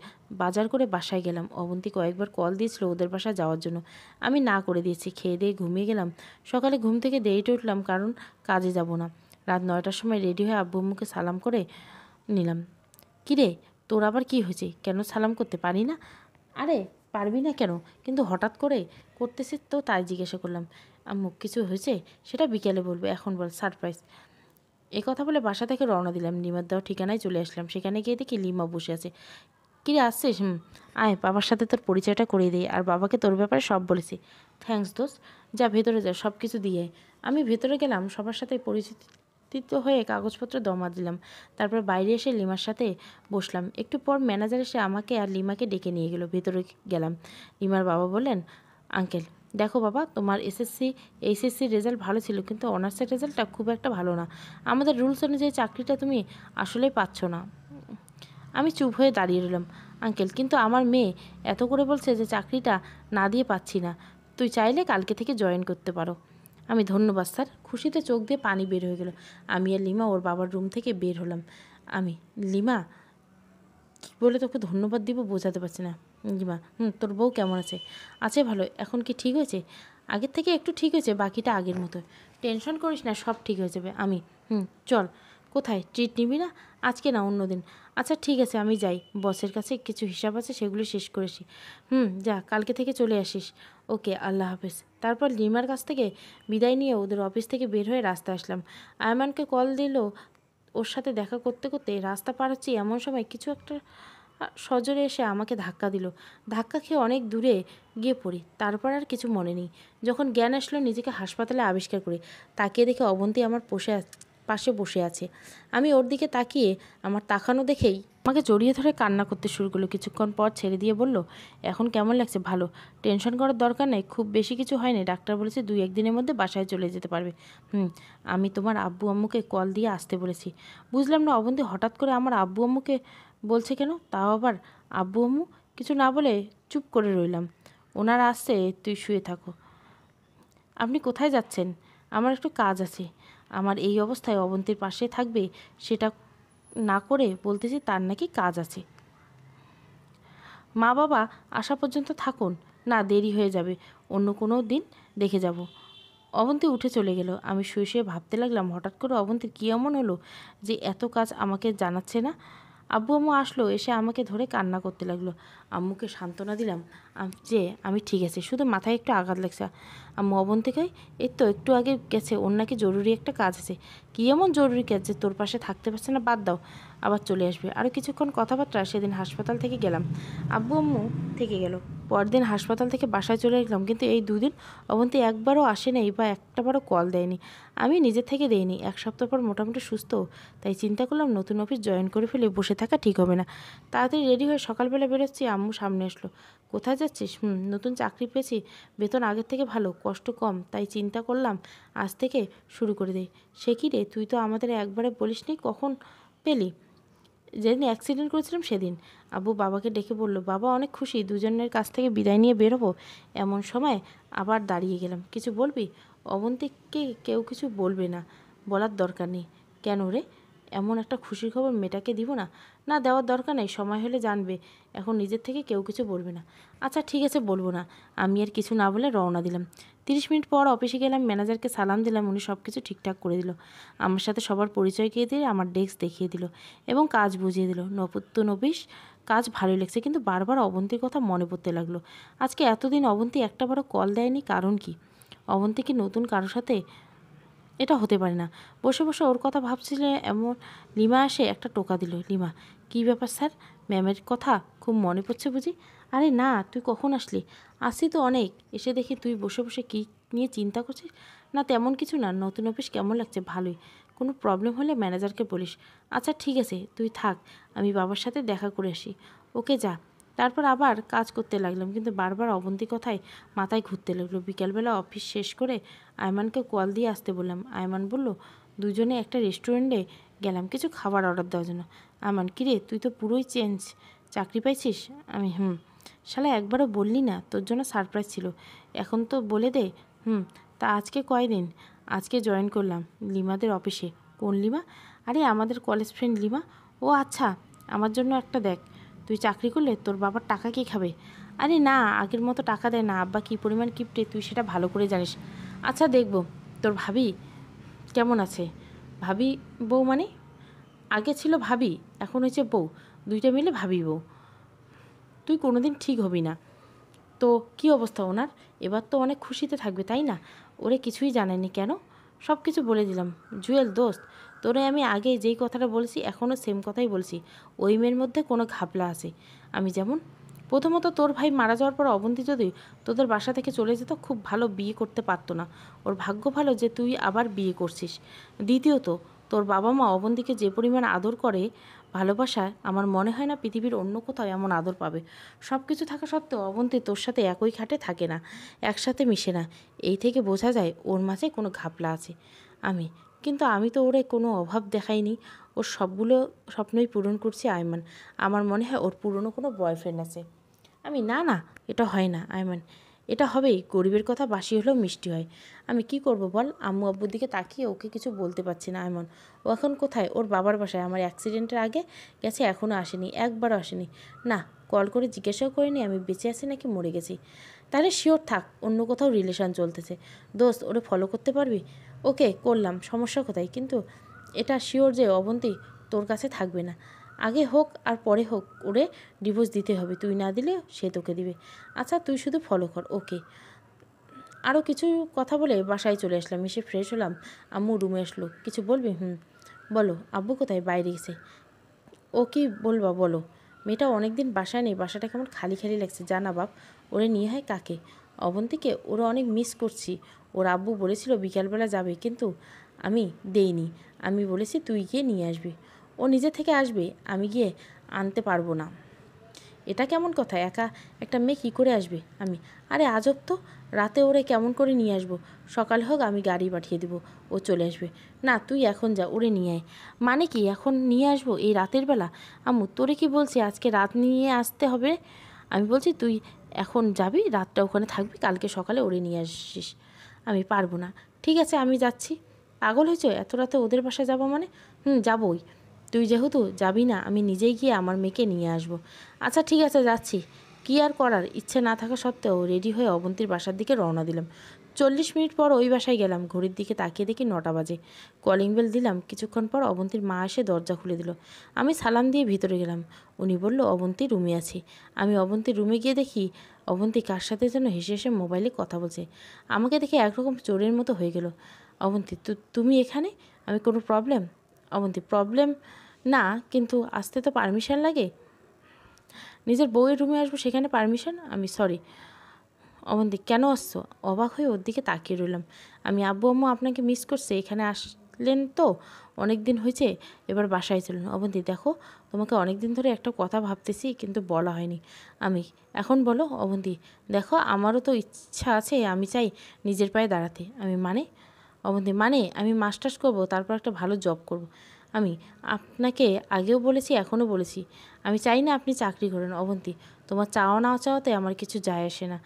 Speaker 2: বাজার করে বাসায় গেলাম। অবন্তী কয়েকবার কল দিয়েছিল ওদের বাসায় যাওয়ার জন্য। আমি না করে দিয়েছি। খেয়ে দিয়ে ঘুমিয়ে গেলাম। সকালে ঘুম থেকে দেরিতে উঠলাম, কারণ কাজে যাব না। রাত 9টার সময় রেডি হয়ে আব্বু আম্মুকে সালাম করে নিলাম। কিরে, তোর আবার কি হয়েছে? কেন সালাম করতে পারি না? আরে পারবি না কেন? কিন্তু হঠাৎ করে করতেছিস তো, তাই জিজ্ঞাসা করলাম। আম্মু কিছু হয়েছে? সেটা বিকেলে বলবো, এখন বল, সারপ্রাইজ। এই কথা বলে বাসা থেকে রওনা দিলাম। লিমার দেওয়া ঠিকানায় চলে আসলাম। সেখানে গিয়ে দেখি লিমা বসে আছে। কিরে আসছিস? আয়, বাবার সাথে তোর পরিচয়টা করিয়ে দিই। আর বাবাকে তোর ব্যাপারে সব বলেছি। থ্যাঙ্কস দোস্ত। যা ভেতরে যা, সব কিছু দিয়ে। আমি ভেতরে গেলাম, সবার সাথে পরিচিত হয়ে কাগজপত্র জমা দিলাম। তারপর বাইরে এসে লিমার সাথে বসলাম। একটু পর ম্যানেজার এসে আমাকে আর লিমাকে ডেকে নিয়ে গেল। ভেতরে গেলাম। লিমার বাবা বললেন, আঙ্কেল দেখো বাবা, তোমার এইচএসসি রেজাল্ট ভালো ছিল, কিন্তু অনার্সের রেজাল্টটা খুব একটা ভালো না। আমাদের রুলস অনুযায়ী চাকরিটা তুমি আসলেই পাচ্ছ না। আমি চুপ হয়ে দাঁড়িয়ে রইলাম। আঙ্কেল, কিন্তু আমার মেয়ে এত করে বলছে যে চাকরিটা না দিয়ে পাচ্ছি না। তুই চাইলে কালকে থেকে জয়েন করতে পারো। আমি, ধন্যবাদ স্যার। খুশিতে চোখ দিয়ে পানি বের হয়ে গেল। আমি আর লিমা ওর বাবার রুম থেকে বের হলাম। আমি, লিমা, কী বলে তোকে ধন্যবাদ দিব বোঝাতে পারছি না। লিমা, তোর বউ কেমন আছে? আছে ভালো। এখন কি ঠিক হয়েছে? আগের থেকে একটু ঠিক হয়েছে, বাকিটা আগের মতো। টেনশন করিস না, সব ঠিক হয়ে যাবে। আমি, চল। কোথায়? ট্রিট নিবি না? আজকে না, অন্য দিন। আচ্ছা ঠিক আছে, আমি যাই। বসের কাছে কিছু হিসাব আছে, সেগুলো শেষ করেছি। যা, কালকে থেকে চলে আসিস। ওকে, আল্লাহ হাফেজ। তারপর লিমার কাছ থেকে বিদায় নিয়ে ওদের অফিস থেকে বের হয়ে রাস্তায় আসলাম। আয়মানকে কল দিল। ওর সাথে দেখা করতে করতে রাস্তা পার হচ্ছি, এমন সময় কিছু একটা সজোরে এসে আমাকে ধাক্কা দিল। ধাক্কা খেয়ে অনেক দূরে গিয়ে পড়ি। তারপর আর কিছু মনে নেই। যখন জ্ঞান আসলো, নিজেকে হাসপাতালে আবিষ্কার করি। তাকিয়ে দেখে অবন্তী আমার পাশে বসে আছে। আমি ওর দিকে তাকিয়ে, আমার তাকানো দেখেই আমাকে জড়িয়ে ধরে কান্না করতে শুরু করলো। কিছুক্ষণ পর ছেড়ে দিয়ে বলল, এখন কেমন লাগছে? ভালো। টেনশন করার দরকার নেই, খুব বেশি কিছু হয়নি। ডাক্তার বলেছে 2-1 দিনের মধ্যে বাসায় চলে যেতে পারবে। আমি তোমার আব্বু আম্মুকে কল দিয়ে আসতে বলেছি। বুঝলাম না অবন্তী হঠাৎ করে আমার আব্বু আম্মুকে বলছে কেন? তাও আবার আব্বু আম্মু। কিছু না বলে চুপ করে রইলাম। ওনারা আসছে, তুই শুয়ে থাকো। আপনি কোথায় যাচ্ছেন? আমার একটু কাজ আছে। আমার এই অবস্থায় অবন্তীর পাশে থাকবে, সেটা না করে বলতেছি তার নাকি কাজ আছে। মা বাবা আসা পর্যন্ত থাকুন। না, দেরি হয়ে যাবে, অন্য কোনো দিন দেখে যাব। অবন্তী উঠে চলে গেল। আমি শুয়ে শুয়ে ভাবতে লাগলাম, হঠাৎ করে অবন্তীর কী এমন হলো যে এত কাজ আমাকে জানাচ্ছে না। আব্বু আম্মু আসলো, এসে আমাকে ধরে কান্না করতে লাগলো। আম্মুকে সান্ত্বনা দিলাম যে আমি ঠিক আছে, শুধু মাথায় একটু আঘাত লাগছে। আম্মু, অবন্তীকে এই তো একটু আগে গেছে, ওর নাকি জরুরি একটা কাজ আছে। কী এমন জরুরি কাজ যে তোর পাশে থাকতে পারছে না? বাদ দাও, আবার চলে আসবে। আরও কিছুক্ষণ কথাবার্তা। সেদিন হাসপাতাল থেকে গেলাম, আব্বু আম্মু থেকে গেল। পরদিন হাসপাতাল থেকে বাসায় চলে গেলাম, কিন্তু এই 2 দিন অবন্তী একবারও আসে নাই বা একটাবারও কল দেয়নি। আমি নিজে থেকে দেইনি। 1 সপ্তাহ পর মোটামুটি সুস্থ, তাই চিন্তা করলাম নতুন অফিস জয়েন করে ফেলে বসে থাকা ঠিক হবে না। তাড়াতাড়ি রেডি হয়ে সকালবেলা বেরোচ্ছি। আম্মু সামনে আসলো। কোথায় যাচ্ছিস? নতুন চাকরি পেয়েছি, বেতন আগের থেকে ভালো, কষ্ট কম, তাই চিন্তা করলাম আজ থেকে শুরু করে দেই। সে কি রে, তুই তো আমাদের একবারে বলিসনি, কখন পেলি? যেদিন অ্যাক্সিডেন্ট করেছিলাম সেদিন। আব্বু বাবাকে ডেকে বলল। বাবা অনেক খুশি। দুজনের কাছ থেকে বিদায় নিয়ে বেরোবো এমন সময় আবার দাঁড়িয়ে গেলাম। কিছু বলবি? অবন্তীকে কেউ কিছু বলবে না, বলার দরকার নেই। কেন রে? এমন একটা খুশির খবর মেয়েটাকে দিব না? না, দেওয়ার দরকার নেই, সময় হলে জানবে। এখন নিজের থেকে কেউ কিছু বলবে না। আচ্ছা ঠিক আছে, বলবো না। আমি আর কিছু না বলে রওনা দিলাম। 30 মিনিট পর অফিসে গেলাম, ম্যানেজারকে সালাম দিলাম, উনি সব কিছু ঠিকঠাক করে দিল। আমার সাথে সবার পরিচয় দিয়ে দিয়ে আমার ডেস্ক দেখিয়ে দিল এবং কাজ বুঝিয়ে দিল। নবিশ কাজ ভালোই লাগছে, কিন্তু বারবার অবন্তীর কথা মনে পড়তে লাগলো। আজকে এতদিন অবন্তী একটাবারও কল দেয়নি, কারণ কি? অবন্তী কি নতুন কারোর সাথে? এটা হতে পারে না। বসে বসে ওর কথা ভাবছিলে এমন লিমা এসে একটা টোকা দিল। লিমা, কী ব্যাপার স্যার? ম্যামের কথা খুব মনে পড়ছে বুঝি? আরে না, তুই কখন আসলি? আসি তো অনেক। এসে দেখি তুই বসে বসে কী নিয়ে চিন্তা করছিস। না তেমন কিছু না, নতুন অফিস কেমন লাগছে? ভালোই। কোনো প্রবলেম হলে ম্যানেজারকে বলিস। আচ্ছা ঠিক আছে, তুই থাক, আমি বাবার সাথে দেখা করে আসি। ওকে যা। তারপর আবার কাজ করতে লাগলাম, কিন্তু বারবার অবন্তী কথায় মাথায় ঘুরতে লাগলো। বিকালবেলা অফিস শেষ করে আয়মানকে কল দিয়ে আসতে বললাম। আয়মান বলল, দুজনে একটা রেস্টুরেন্টে গেলাম কিছু খাবার অর্ডার দেওয়ার জন্য। আয়মান, কিরে তুই তো পুরোই চেঞ্জ, চাকরি পাইছিস? আমি শালা একবারও বললি না, তোর জন্য সারপ্রাইজ ছিল, এখন তো বলে দে। তা আজকে কয়দিন? আজকে জয়েন করলাম লিমাদের অফিসে। কোন লিমা? আরে আমাদের কলেজ ফ্রেন্ড লিমা। ও আচ্ছা, আমার জন্য একটা দেখ। তুই চাকরি করলে তোর বাবার টাকা কে খাবে? আরে না, আগের মতো টাকা দেয় না, আব্বা কী পরিমাণ কিপটে তুই সেটা ভালো করে জানিস। আচ্ছা দেখব। তোর ভাবি কেমন আছে? ভাবি বউ মানে? আগে ছিল ভাবি, এখন হয়েছে বউ, দুইটা মিলে ভাবি বউ। তুই কোনোদিন ঠিক হবি না। তো কী অবস্থা ওনার? এবার তো অনেক খুশিতে থাকবে তাই না? ওরে কিছুই জানেনি কেন? সব কিছু বলে দিলাম। জুয়েল দোস্ত, তোরে আমি আগে যেই কথাটা বলেছি এখনও সেম কথাই বলছি। ওই মেয়ের মধ্যে কোনো ঘাপলা আছে। আমি যেমন, প্রথমত তোর ভাই মারা যাওয়ার পর অবন্তী যদি তোদের বাসা থেকে চলে যেত, খুব ভালো বিয়ে করতে পারতো না। ওর ভাগ্য ভালো যে তুই আবার বিয়ে করছিস। দ্বিতীয়ত, তোর বাবা মা অবন্তীকে যে পরিমাণ আদর করে, ভালোবাসায়, আমার মনে হয় না পৃথিবীর অন্য কোথাও এমন আদর পাবে। সব কিছু থাকা সত্ত্বেও অবন্তী তোর সাথে একই খাটে থাকে না, একসাথে মিশে না। এই থেকে বোঝা যায় ওর মাঝে কোনো ঘাপলা আছে। কিন্তু আমি তো ওরে কোনো অভাব দেখাইনি। ওর সবগুলো স্বপ্নই পূরণ করছি আয়মান। আমার মনে হয় ওর পুরনো কোনো বয়ফ্রেন্ড আছে। না না, এটা হয় না আয়মান, এটা হবেই। গরিবের কথা বাসি হলেও মিষ্টি হয়। আমি কি করব বল? আম্মু আব্বুর দিকে তাকিয়ে ওকে কিছু বলতে পারছি না। আয়মান, ও এখন কোথায়? ওর বাবার বাসায়। আমার অ্যাক্সিডেন্টের আগে গেছে, এখনও আসেনি, একবারও আসেনি। না, কল করে জিজ্ঞাসাও করিনি আমি বেঁচে আছি নাকি মরে গেছি। তাহলে শিওর থাক অন্য কোথাও রিলেশন চলতেছে। দোস্ত, ওরে ফলো করতে পারবি? ওকে করলাম, সমস্যা কোথায়? কিন্তু এটা শিওর যে অবন্তী তোর কাছে থাকবে না। আগে হোক আর পরে হোক, ওরে ডিভোর্স দিতে হবে। তুই না দিলে সে তোকে দিবে। আচ্ছা তুই শুধু ফলো কর। ওকে। আরও কিছু কথা বলে বাসায় চলে আসলাম। এসে ফ্রেশ হলাম। আম্মু রুমে আসলো। কিছু বলবি? বলো। আব্বু কোথায়? বাইরে গেছে। ও কি বলবা বলো। মেয়েটা অনেক দিন বাসায় নেই, বাসাটা কেমন খালি খালি লাগছে। জানা বাপ, ওরে নিয়ে হয় কাকে? অবন্তীকে ওরা অনেক মিস করছি। ওর আব্বু বলেছিল বিকালবেলা যাবে, কিন্তু আমি দেইনি। আমি বলেছি তুই গিয়ে নিয়ে আসবি। ও নিজে থেকে আসবে, আমি গিয়ে আনতে পারবো না। এটা কেমন কথা? একা একটা মেয়ে কী করে আসবে? আরে আজব তো, রাতে ওরে কেমন করে নিয়ে আসবো? সকাল হোক, আমি গাড়ি পাঠিয়ে দেবো, ও চলে আসবে। না, তুই এখন যা, ওরে নিয়ে আয়। মানে কি এখন নিয়ে আসবো এই রাতের বেলা? আম্মু তোরে কি বলছি আজকে রাত নিয়ে আসতে হবে? আমি বলছি তুই এখন যাবি, রাতটা ওখানে থাকবি, কালকে সকালে ওরে নিয়ে আসিস। আমি পারবো না। ঠিক আছে আমি যাচ্ছি। পাগল হয়েছ? এত রাতে ওদের বাসায় যাবো মানে? যাবোই। তুই যেহেতু যাবি না, আমি নিজেই গিয়ে আমার মেয়েকে নিয়ে আসবো। আচ্ছা ঠিক আছে যাচ্ছি। কী আর করার, ইচ্ছে না থাকা সত্ত্বেও রেডি হয়ে অবন্তীর বাসার দিকে রওনা দিলাম। 40 মিনিট পর ওই বাসায় গেলাম। ঘড়ির দিকে তাকিয়ে দেখি 9টা বাজে। কলিং বেল দিলাম। কিছুক্ষণ পর অবন্তীর মা এসে দরজা খুলে দিল। আমি সালাম দিয়ে ভিতরে গেলাম। উনি বলল অবন্তী রুমে আছি। আমি অবন্তীর রুমে গিয়ে দেখি অবন্তী কার সাথে যেন হেসে হেসে মোবাইলে কথা বলছে। আমাকে দেখে একরকম চোরের মতো হয়ে গেল। অবন্তী, তুমি এখানে? আমি কোনো প্রবলেম? অবন্তী, প্রবলেম না, কিন্তু আসতে তো পারমিশন লাগে। নিজের বউয়ের রুমে আসবো, সেখানে পারমিশন? সরি। অবন্তী, কেন আসছো? অবাক হয়ে ওর দিকে তাকিয়ে রইলাম। আব্বু আম্মু আপনাকে মিস করছে, এখানে আসলেন তো? অনেক দিন হয়েছে, এবার বাসায় চলুন। অবন্তী, দেখো তোমাকে অনেক দিন ধরে একটা কথা ভাবতেছি, কিন্তু বলা হয়নি। এখন বলো। অবন্তী, দেখো আমারও তো ইচ্ছা আছে, আমি চাই নিজের পায়ে দাঁড়াতে। অবন্তী, আমি মাস্টার্স করব, তারপর একটা ভালো জব করব। আপনাকে আগেও বলেছি, এখনও বলেছি, আমি চাই না আপনি চাকরি করেন। অবন্তী, তোমার চাওয়া না চাওয়াতে আমার কিছু যায় আসে না।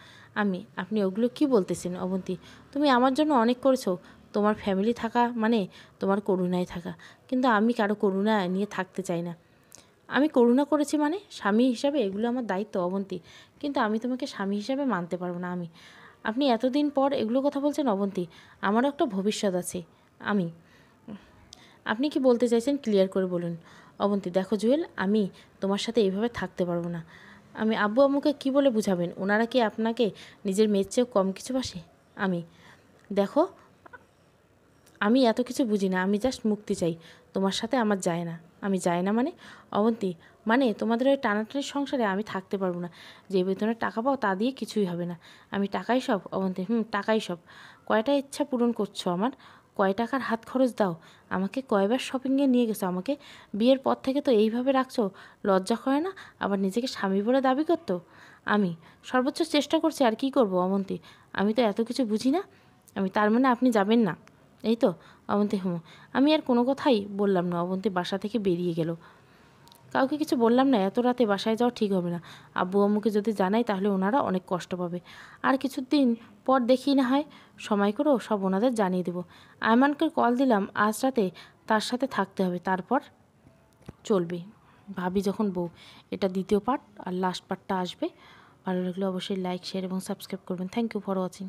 Speaker 2: আপনি ওগুলো কি বলতেছেন? অবন্তী, তুমি আমার জন্য অনেক করেছো, তোমার ফ্যামিলি থাকা মানে তোমার করুণায় থাকা, কিন্তু আমি কারো করুণা নিয়ে থাকতে চাই না। আমি করুণা করেছি মানে স্বামী হিসাবে এগুলো আমার দায়িত্ব অবন্তী, কিন্তু আমি তোমাকে স্বামী হিসাবে মানতে পারবো না। আপনি এতদিন পর এগুলো কথা বলছেন অবন্তী, আমারও একটা ভবিষ্যৎ আছে। আমি আপনি কি বলতে চাইছেন ক্লিয়ার করে বলুন। অবন্তী, দেখো জুয়েল, আমি তোমার সাথে এইভাবে থাকতে পারবো না। আমি আব্বু আম্মুকে কী বলে বুঝাবেন? ওনারা কি আপনাকে নিজের মেয়ের চেয়েও কম কিছু বাসে? দেখো, আমি এত কিছু বুঝি না, আমি জাস্ট মুক্তি চাই, তোমার সাথে আমার যায় না। আমি যায় না মানে? অবন্তী, মানে তোমাদের ওই টানাটানির সংসারে আমি থাকতে পারবো না। যে বেতনের টাকা পাও তা দিয়ে কিছুই হবে না। আমি টাকাই সব। অবন্তী, টাকাই সব। কয়টা ইচ্ছা পূরণ করছো আমার? কয় টাকার হাত খরচ দাও আমাকে? কয়বার শপিংয়ে নিয়ে গেছো আমাকে? বিয়ের পর থেকে তো এইভাবে রাখছো, লজ্জা করে না? আবার নিজেকে স্বামী বলে দাবি করতো। আমি সর্বোচ্চ চেষ্টা করছি, আর কি করব অবন্তী? আমি তো এত কিছু বুঝি না। তার মানে আপনি যাবেন না, এই তো? অবন্তী, আমি আর কোনো কথাই বললাম না। অবন্তী বাসা থেকে বেরিয়ে গেল। কাউকে কিছু বললাম না, এত রাতে বাসায় যাওয়া ঠিক হবে না। আব্বু আম্মুকে যদি জানাই তাহলে ওনারা অনেক কষ্ট পাবে। আর কিছুদিন পর দেখি না হয়, সময় করেও সব ওনাদের জানিয়ে দেবো। আয়মানকে কল দিলাম, আজ রাতে তার সাথে থাকতে হবে, তারপর চলবে। ভাবি যখন বউ। এটা দ্বিতীয় পার্ট, আর লাস্ট পার্টটা আসবে। ভালো লাগলে অবশ্যই লাইক, শেয়ার এবং সাবস্ক্রাইব করবেন। Thank you for watching.